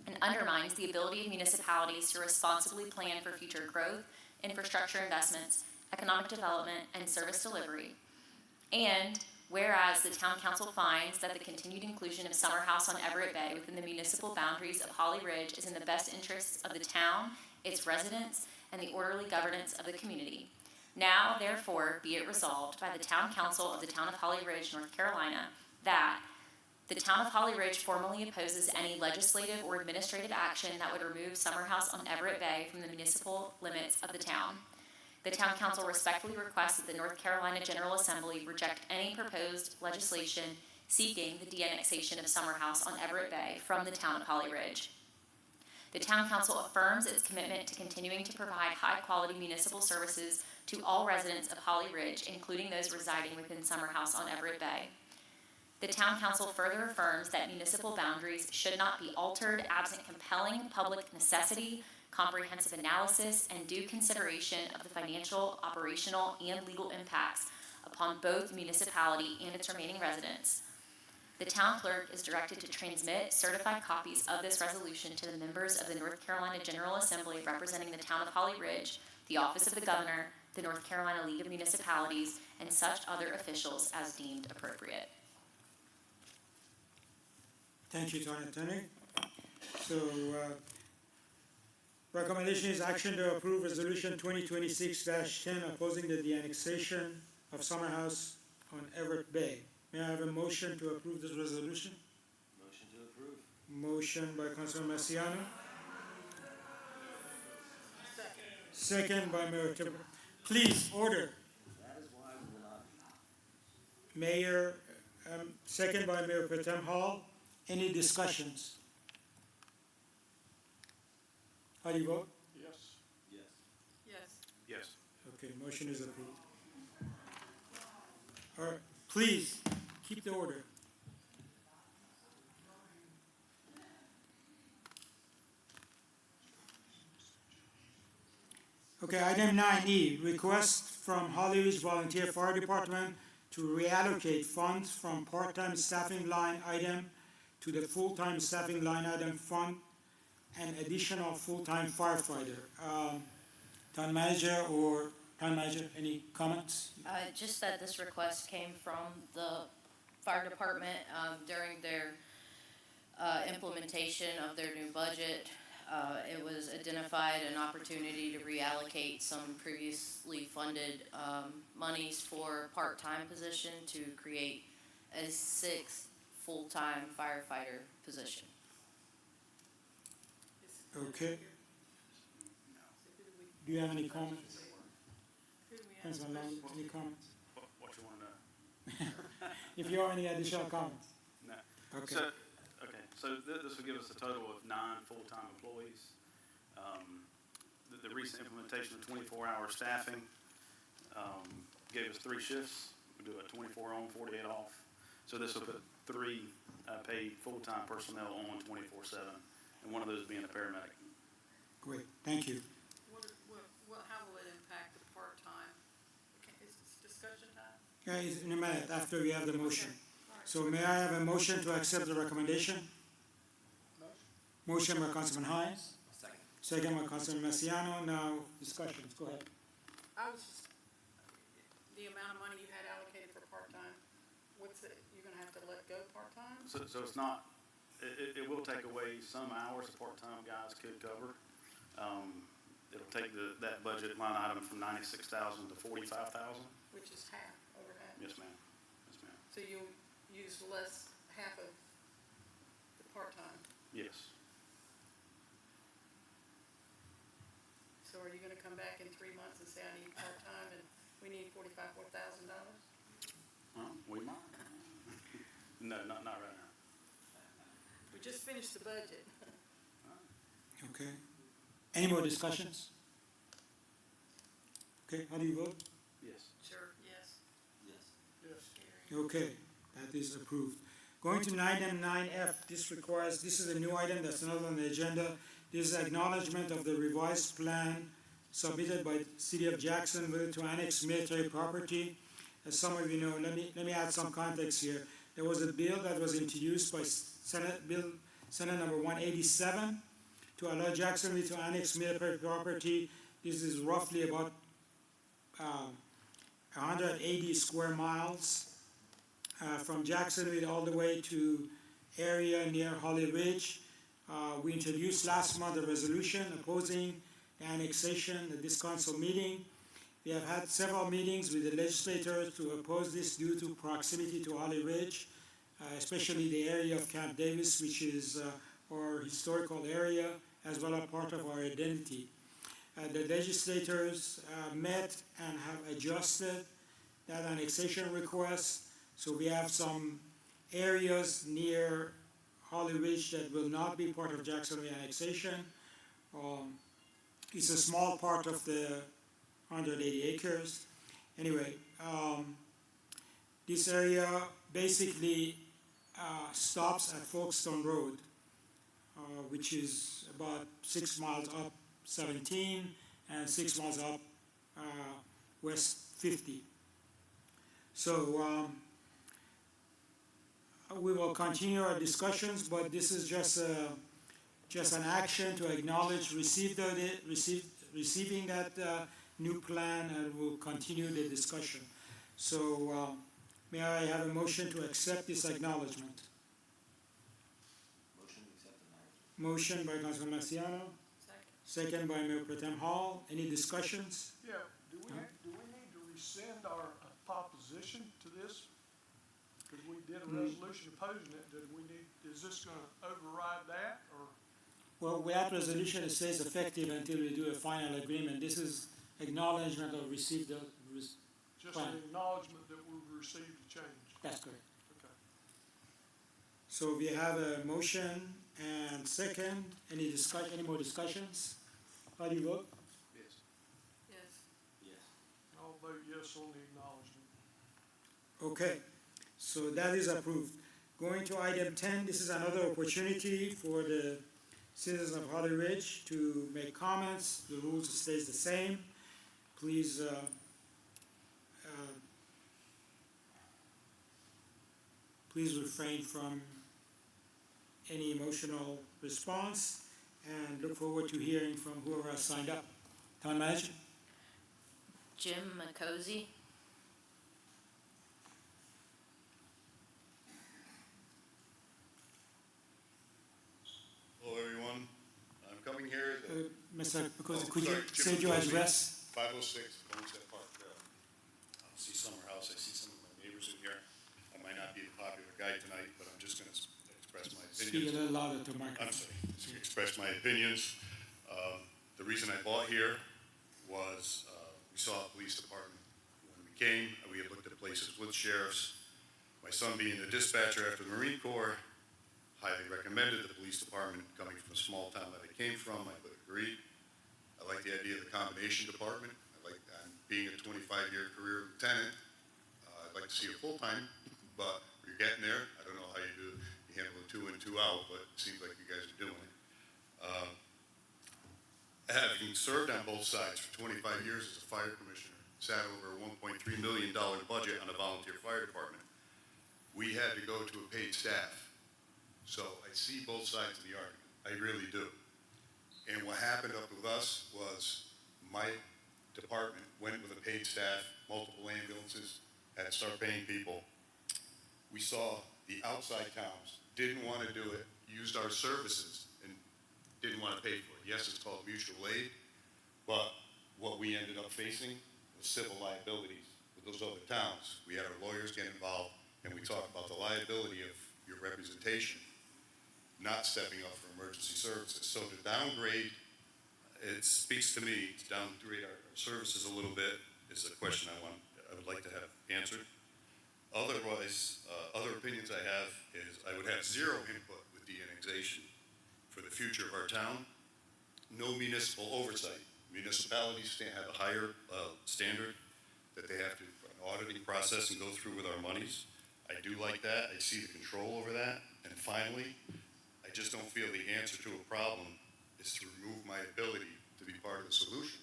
and undermines the ability of municipalities to responsibly plan for future growth, infrastructure investments, economic development, and service delivery. And whereas the Town Council finds that the continued inclusion of Summer House on Everett Bay within the municipal boundaries of Holly Ridge is in the best interests of the town, its residents, and the orderly governance of the community. Now, therefore, be it resolved by the Town Council of the Town of Holly Ridge, North Carolina, that the Town of Holly Ridge formally opposes any legislative or administrative action that would remove Summer House on Everett Bay from the municipal limits of the town. The Town Council respectfully requests that the North Carolina General Assembly reject any proposed legislation seeking the de-annexation of Summer House on Everett Bay from the Town of Holly Ridge. The Town Council affirms its commitment to continuing to provide high-quality municipal services to all residents of Holly Ridge, including those residing within Summer House on Everett Bay. The Town Council further affirms that municipal boundaries should not be altered absent compelling public necessity, comprehensive analysis, and due consideration of the financial, operational, and legal impacts upon both municipality and its remaining residents. The town clerk is directed to transmit certified copies of this resolution to the members of the North Carolina General Assembly representing the town of Holly Ridge, the Office of the Governor, the North Carolina League of Municipalities, and such other officials as deemed appropriate. Thank you, Town Attorney. So, recommendation is action to approve Resolution 2026-10 opposing the de-annexation of Summer House on Everett Bay. May I have a motion to approve this resolution? Motion to approve. Motion by Councilor Marciano. Second by Mayor Tibble. Please, order. That is why we will not. Mayor, second by Mayor Pro Tem Hall. Any discussions? How do you vote? Yes. Yes. Yes. Yes. Okay, motion is approved. All right, please, keep the order. Okay, item 9E, request from Holly Ridge Volunteer Fire Department to reallocate funds from part-time staffing line item to the full-time staffing line item fund and additional full-time firefighter. Town manager or town manager, any comments? Just that this request came from the fire department during their implementation of their new budget. It was identified an opportunity to reallocate some previously funded monies for part-time position to create a sixth full-time firefighter position. Okay. Do you have any comments? Councilman Long, any comments? What you want to know? If you have any additional comments? No. Okay. So this will give us a total of 9 full-time employees. The recent implementation of 24-hour staffing gave us 3 shifts. We do a 24 on, 48 off. So this will put 3 paid full-time personnel on 24/7, and one of those being a paramedic. Great, thank you. How will it impact the part-time? Is this discussion time? Guys, in a minute, after we have the motion. So may I have a motion to accept the recommendation? Motion by Councilman Hines, Second. second by Councilman Marciano. Now, discussions, go ahead. I was just, the amount of money you had allocated for part-time, what's it, you're gonna have to let go part-time? So it's not, it will take away some hours the part-time guys could cover. It'll take that budget line item from 96,000 to 45,000. Which is half, over half. Yes, ma'am. Yes, ma'am. So you'll use half of the part-time. Yes. So are you gonna come back in 3 months and say, I need part-time and we need $45,000? Well, we might. No, not right now. We just finished the budget. Okay. Any more discussions? Okay, how do you vote? Yes. Sure, yes. Yes. Yes. Okay, that is approved. Going to item 9F, this is a new item that's not on the agenda. This is acknowledgement of the revised plan submitted by the City of Jacksonville to annex military property. As some of you know, let me add some context here. There was a bill that was introduced by Senate number 187 to allow Jacksonville to annex military property. This is roughly about 180 square miles from Jacksonville all the way to area near Holly Ridge. We introduced last month a resolution opposing the annexation at this council meeting. We have had several meetings with the legislators to oppose this due to proximity to Holly Ridge, especially the area of Camp Davis, which is our historical area, as well as part of our identity. The legislators met and have adjusted that annexation request. So we have some areas near Holly Ridge that will not be part of Jacksonville annexation. It's a small part of the 180 acres. Anyway, this area basically stops at Folkestone Road, which is about 6 miles up 17 and 6 miles up west 50. So we will continue our discussions, but this is just an action to acknowledge receiving that new plan, and we'll continue the discussion. So may I have a motion to accept this acknowledgement? Motion to accept the matter. Motion by Councilman Marciano, second by Mayor Pro Tem Hall. Any discussions? Yeah, do we need to rescind our opposition to this? Because we did a resolution opposing it, is this gonna override that, or? Well, with that resolution, it stays effective until we do a final agreement. This is acknowledgement of received, Just Fine. an acknowledgement that we received a change? that's correct. Okay. So we have a motion and second. Any more discussions? How do you vote? Yes. Yes. Yes. I'll vote yes on the acknowledgement. Okay, so that is approved. Going to item 10, this is another opportunity for the citizens of Holly Ridge to make comments. The rules stays the same. Please please refrain from any emotional response and look forward to hearing from whoever has signed up. Town Manager? Jim McCosey. Hello, everyone. I'm coming here at Mr. Because Oh, could you sorry, Jim state your McCosey. address? 506 Homestead Park. I see Summer House. I see some of my neighbors in here. I might not be the popular guy tonight, but I'm just going to express my Speak a opinions. little louder to I'm microphone. sorry, to express my opinions. The reason I bought here was we saw a police department. When we came, we had looked at places with sheriffs. My son being the dispatcher after the Marine Corps, highly recommended the police department. Coming from a small town that I came from, I would agree. I like the idea of the combination department. I'm being a 25-year career lieutenant. I'd like to see a full-time, but you're getting there. I don't know how you do, you handle it 2 in, 2 out, but it seems like you guys are doing it. Having served on both sides for 25 years as a fire commissioner, sat over a $1.3 million budget on a volunteer fire department, we had to go to a paid staff. So I see both sides of the argument. I really do. And what happened up with us was my department went with a paid staff, multiple ambulances, had to start paying people. We saw the outside towns didn't want to do it, used our services, and didn't want to pay for it. Yes, it's called mutual aid, but what we ended up facing was civil liabilities with those other towns. We had our lawyers get involved, and we talked about the liability of your representation not stepping up for emergency services. So to downgrade, it speaks to me, to downgrade our services a little bit is a question I would like to have answered. Otherwise, other opinions I have is I would have zero input with de-annexation for the future of our town. No municipal oversight. Municipalities have a higher standard that they have to, an auditing process and go through with our monies. I do like that. I see the control over that. And finally, I just don't feel the answer to a problem is to remove my ability to be part of the solution.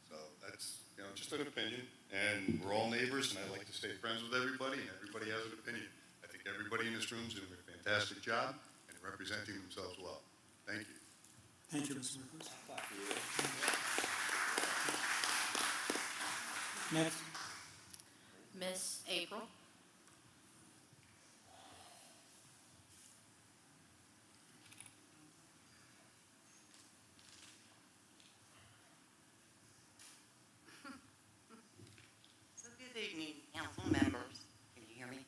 So that's, just an opinion. And we're all neighbors, and I like to stay friends with everybody, and everybody has an opinion. I think everybody in this room is doing a fantastic job and representing themselves well. Thank you. Thank you, Mr. Nichols. Next, Miss April? So good evening, council members. Can you hear me?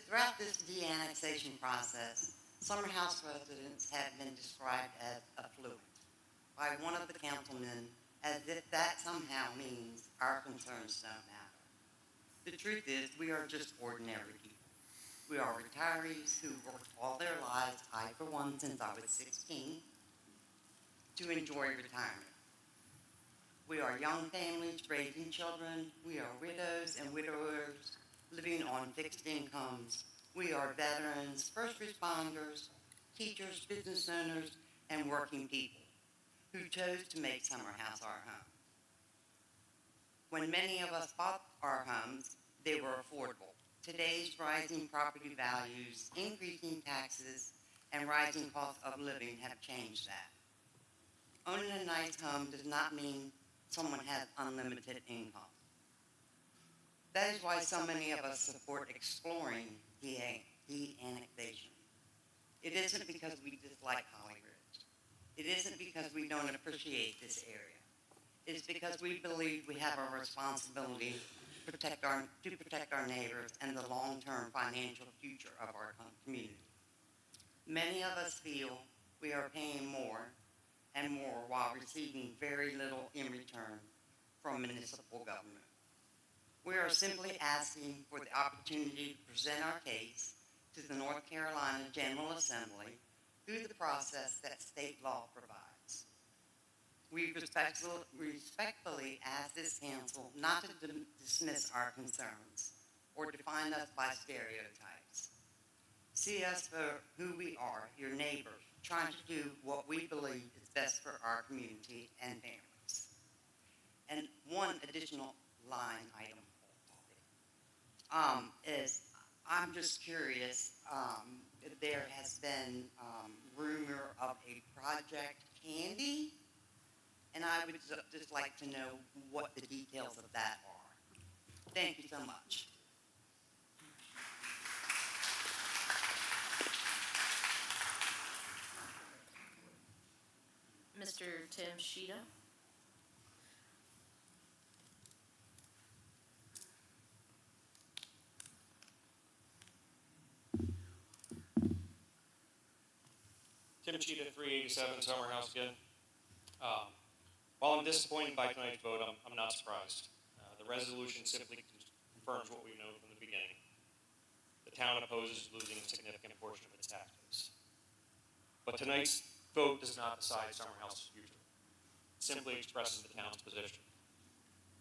Throughout this de-annexation process, Summer House residents have been described as affluent by one of the councilmen as if that somehow means our concerns don't matter. The truth is, we are just ordinary people. We are retirees who worked all their lives, I for one since I was 16, to enjoy retirement. We are young families raising children. We are widows and widowers living on fixed incomes. We are veterans, first responders, teachers, business owners, and working people who chose to make Summer House our home. When many of us bought our homes, they were affordable. Today's rising property values, increasing taxes, and rising cost of living have changed that. Owning a nice home does not mean someone has unlimited income. That is why so many of us support exploring the annexation. It isn't because we dislike Holly Ridge. It isn't because we don't appreciate this area. It's because we believe we have a responsibility to protect our neighbors and the long-term financial future of our community. Many of us feel we are paying more and more while receiving very little in return from municipal government. We are simply asking for the opportunity to present our case to the North Carolina General Assembly through the process that state law provides. We respectfully ask this council not to dismiss our concerns or define us by stereotypes. See us for who we are, your neighbors, trying to do what we believe is best for our community and families. And one additional line item is, I'm just curious, there has been rumor of a Project Candy, and I would just like to know what the details of that are. Thank you so much. Mr. Tim Sheeta? Tim Cheetah, 387 Summer House again. While I'm disappointed by tonight's vote, I'm not surprised. The resolution simply confirms what we know from the beginning. The town opposes losing a significant portion of its tax base. But tonight's vote does not decide Summer House's future. It simply expresses the town's position.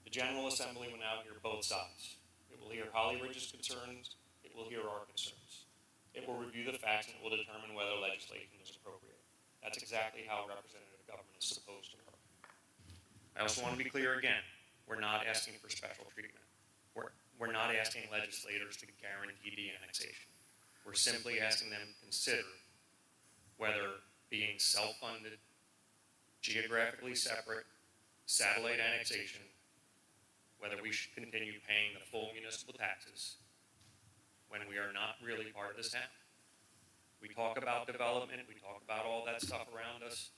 The General Assembly will now hear both sides. It will hear Holly Ridge's concerns. It will hear our concerns. It will review the facts and it will determine whether legislation is appropriate. That's exactly how representative government is supposed to work. I also want to be clear again, we're not asking for special treatment. We're not asking legislators to guarantee de-annexation. We're simply asking them to consider whether being self-funded, geographically separate, satellite annexation, whether we should continue paying the full municipal taxes when we are not really part of this town. We talk about development, we talk about all that stuff around us.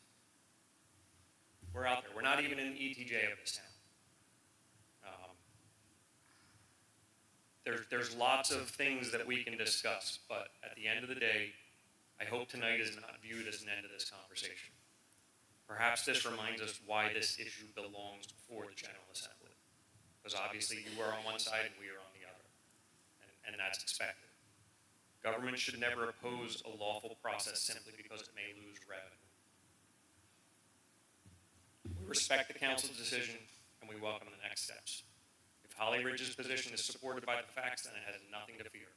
We're out there. We're not even in the ETJ of this town. There's lots of things that we can discuss, but at the end of the day, I hope tonight is not viewed as an end of this conversation. Perhaps this reminds us why this issue belongs before the General Assembly. because obviously you are on one side and we are on the other, and that's expected. Government should never oppose a lawful process simply because it may lose revenue. We respect the council's decision, and we welcome the next steps. If Holly Ridge's position is supported by the facts, then it has nothing to fear.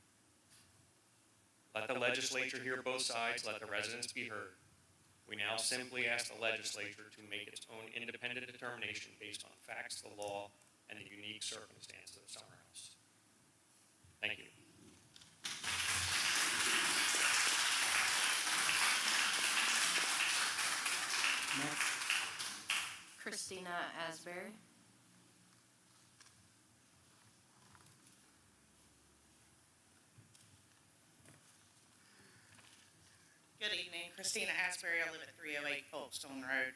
Let the legislature hear both sides, let the residents be heard. We now simply ask the legislature to make its own independent determination based on facts, the law, and the unique circumstances of Summer House. Thank you. Next. Christina Asbury. Good evening, Christina Asbury. I live at 308 Folkestone Road.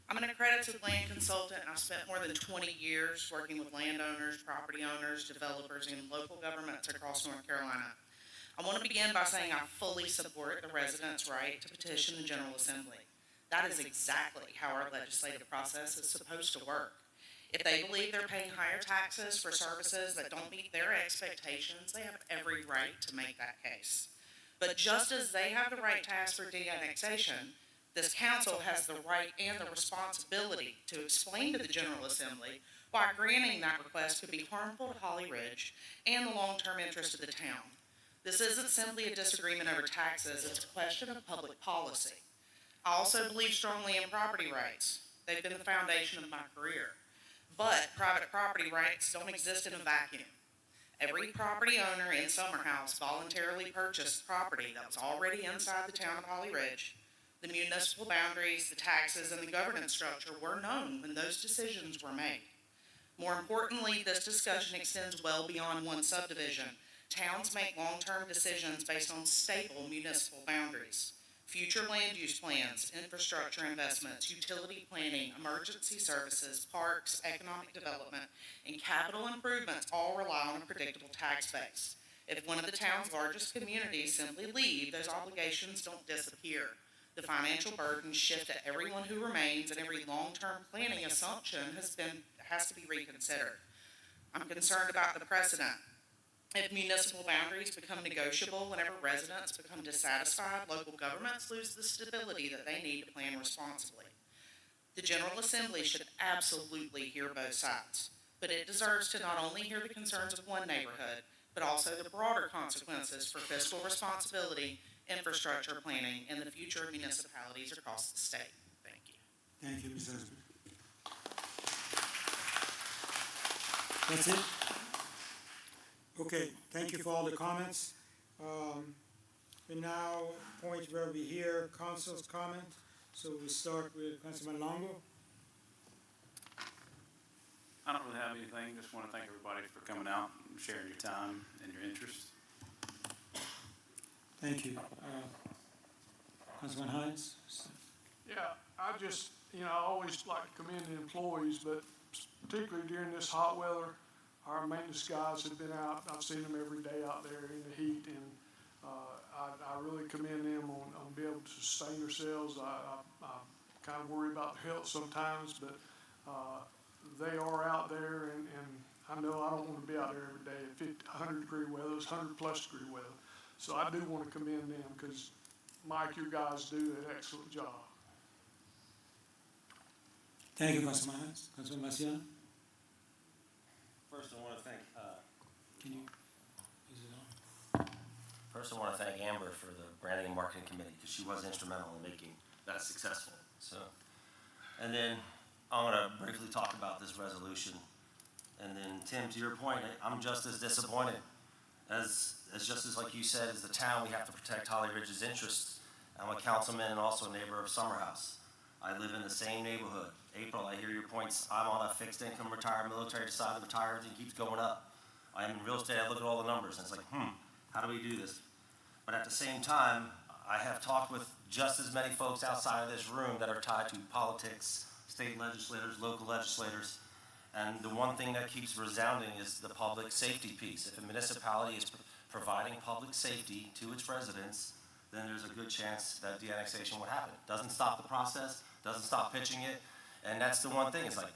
I'm an accredited land consultant, and I've spent more than 20 years working with landowners, property owners, developers, and local governments across North Carolina. I want to begin by saying I fully support the residents' right to petition the General Assembly. That is exactly how our legislative process is supposed to work. If they believe they're paying higher taxes for services that don't meet their expectations, they have every right to make that case. But just as they have the right to ask for de-annexation, this council has the right and the responsibility to explain to the General Assembly why granting that request could be harmful to Holly Ridge and the long-term interest of the town. This isn't simply a disagreement over taxes, it's a question of public policy. I also believe strongly in property rights. They've been the foundation of my career. But private property rights don't exist in a vacuum. Every property owner in Summer House voluntarily purchased property that was already inside the town of Holly Ridge. The municipal boundaries, the taxes, and the governance structure were known when those decisions were made. More importantly, this discussion extends well beyond one subdivision. Towns make long-term decisions based on stable municipal boundaries. Future land use plans, infrastructure investments, utility planning, emergency services, parks, economic development, and capital improvements all rely on a predictable tax base. If one of the town's largest communities simply leave, those obligations don't disappear. The financial burdens shift to everyone who remains, and every long-term planning assumption has to be reconsidered. I'm concerned about the precedent. If municipal boundaries become negotiable whenever residents become dissatisfied, local governments lose the stability that they need to plan responsibly. The General Assembly should absolutely hear both sides, but it deserves to not only hear the concerns of one neighborhood, but also the broader consequences for fiscal responsibility, infrastructure planning, and the future of municipalities across the state. Thank you. Thank you, Ms. Asbury. That's it? Okay, thank you for all the comments. We now point where we hear council's comment. So we start with Councilman Longo. I don't really have anything, just want to thank everybody for coming out and sharing your time and your interest. Thank you. Councilman Hines? Yeah, I just, I always like to commend the employees, but particularly during this hot weather, our maintenance guys have been out. I've seen them every day out there in the heat, and I really commend them on being able to sustain themselves. I kind of worry about their health sometimes, but they are out there, and I know I don't want to be out there every day at 100-degree weather. It's 100-plus degree weather. So I do want to commend them because, Mike, your guys do an excellent job. Thank you, Councilman Hines. Councilman Maciano? First, I want to thank, Can you, is it on? first I want to thank Amber for the branding and marketing committee, because she was instrumental in making that successful. So, and then I'm going to briefly talk about this resolution. And then, Tim, to your point, I'm just as disappointed as just as like you said, as the town, we have to protect Holly Ridge's interests. I'm a councilman and also a neighbor of Summer House. I live in the same neighborhood. April, I hear your points. I'm on a fixed income retired military, decided to retire, everything keeps going up. I am in real estate, I look at all the numbers, and it's like, how do we do this? But at the same time, I have talked with just as many folks outside of this room that are tied to politics, state legislators, local legislators, and the one thing that keeps resounding is the public safety piece. If a municipality is providing public safety to its residents, then there's a good chance that de-annexation would happen. Doesn't stop the process, doesn't stop pitching it, and that's the one thing, it's like,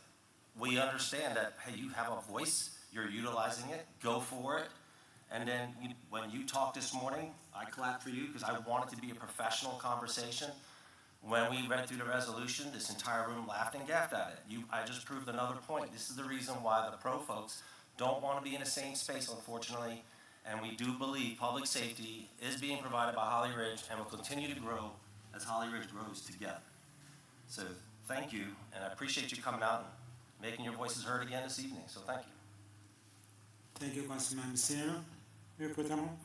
we understand that, hey, you have a voice, you're utilizing it, go for it. And then when you talked this morning, I clapped for you because I want it to be a professional conversation. When we read through the resolution, this entire room laughed and gaffed at it. I just proved another point. This is the reason why the pro folks don't want to be in the same space, unfortunately. And we do believe public safety is being provided by Holly Ridge and will continue to grow as Holly Ridge grows together. So thank you, and I appreciate you coming out and making your voices heard again this evening. So thank you. Thank you, Councilman Messina. Mayor Pro Tem Hall?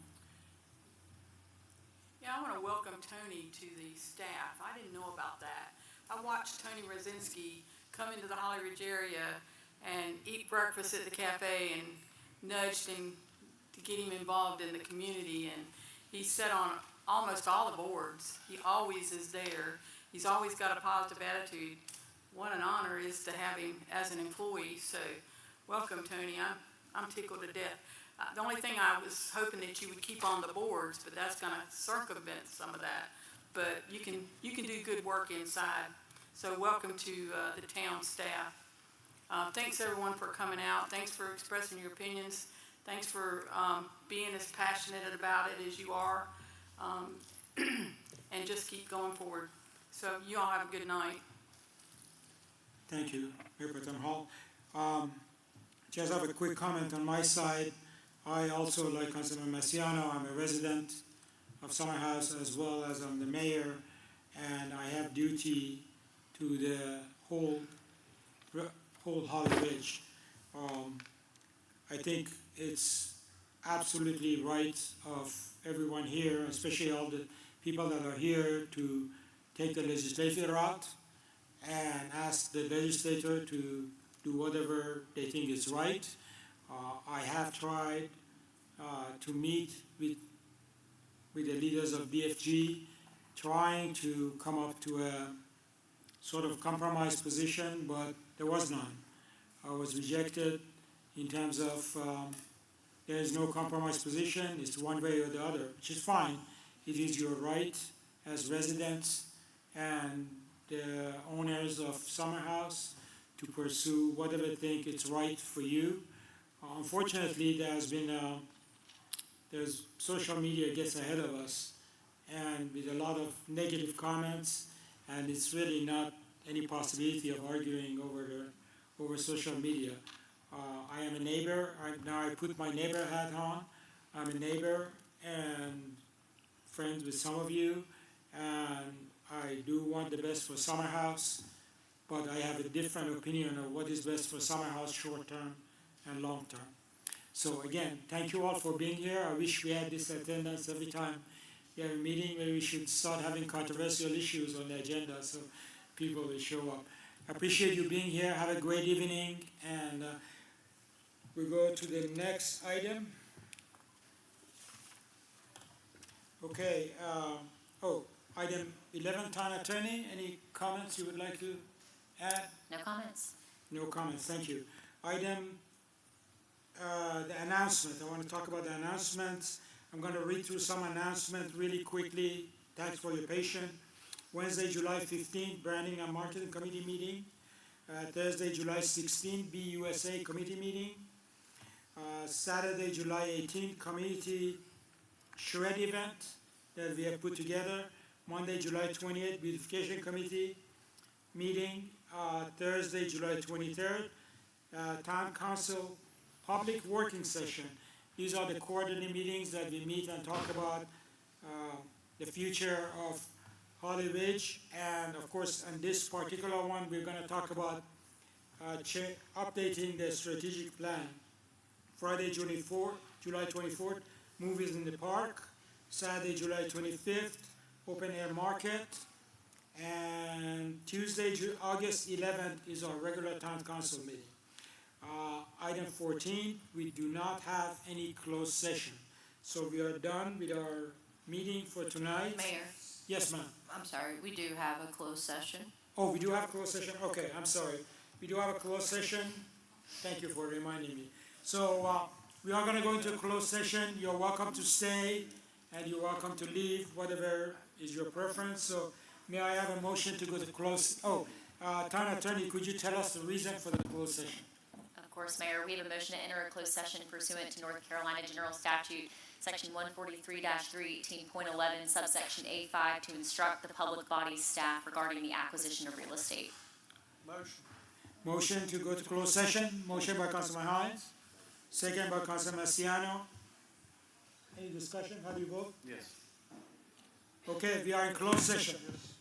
Yeah, I want to welcome Tony to the staff. I didn't know about that. I watched Tony Rosinski come into the Holly Ridge area and eat breakfast at the cafe and nudged him to get him involved in the community. And he's sat on almost all the boards. He always is there. He's always got a positive attitude. What an honor it is to have him as an employee. So welcome, Tony. I'm tickled to death. The only thing I was hoping that you would keep on the boards, but that's going to circumvent some of that. But you can do good work inside. So welcome to the town staff. Thanks everyone for coming out. Thanks for expressing your opinions. Thanks for being as passionate about it as you are. And just keep going forward. So you all have a good night. Thank you, Mayor Pro Tem Hall. Just have a quick comment on my side. I also, like Councilman Marciano, I'm a resident of Summer House as well as I'm the mayor, and I have duty to the whole Holly Ridge. I think it's absolutely right of everyone here, especially all the people that are here, to take the legislative route and ask the legislator to do whatever they think is right. I have tried to meet with the leaders of BFG, trying to come up to a sort of compromise position, but there was none. I was rejected in terms of there is no compromise position, it's one way or the other, which is fine. It is your right as residents and the owners of Summer House to pursue whatever they think is right for you. Unfortunately, there's social media gets ahead of us, and with a lot of negative comments, and it's really not any possibility of arguing over social media. I am a neighbor. Now I put my neighbor hat on. I'm a neighbor and friends with some of you, and I do want the best for Summer House, but I have a different opinion of what is best for Summer House short term and long term. So again, thank you all for being here. I wish we had this attendance every time we have a meeting. Maybe we should start having controversial issues on the agenda so people will show up. I appreciate you being here. Have a great evening, and we go to the next item. Okay, item 11, Town Attorney. Any comments you would like to add? No comments. No comments, thank you. Item, the announcement. I want to talk about the announcements. I'm going to read through some announcements really quickly. Thanks for your patience. Wednesday, July 15th, Branding and Marketing Committee meeting. Thursday, July 16th, BUSA Committee meeting. Saturday, July 18th, Community Shred event that we have put together. Monday, July 20th, Beautification Committee meeting. Thursday, July 23rd, Town Council Public Working Session. These are the quarterly meetings that we meet and talk about the future of Holly Ridge. And of course, on this particular one, we're going to talk about updating the strategic plan. Friday, July 24th, Movies in the Park. Saturday, July 25th, Open Air Market. And Tuesday, August 11th is our regular Town Council meeting. Item 14, we do not have any closed session. So we are done with our meeting for tonight. Mayor, Yes, ma'am. I'm sorry, we do have a closed session. Oh, we do have a closed session? Okay, I'm sorry. We do have a closed session. Thank you for reminding me. So we are going to go into a closed session. You're welcome to stay and you're welcome to leave, whatever is your preference. So may I have a motion to go to close? Oh, Town Attorney, could you tell us the reason for the closed session? Of course, Mayor, we have a motion to enter a closed session pursuant to North Carolina General Statute, Section 143-318.11, subsection A5, to instruct the public body's staff regarding the acquisition of real estate. Motion. Motion to go to closed session, motion by Councilman Hines, second by Councilman Marciano. Any discussion? How do you vote? Yes. Okay, we are in closed session. Yes.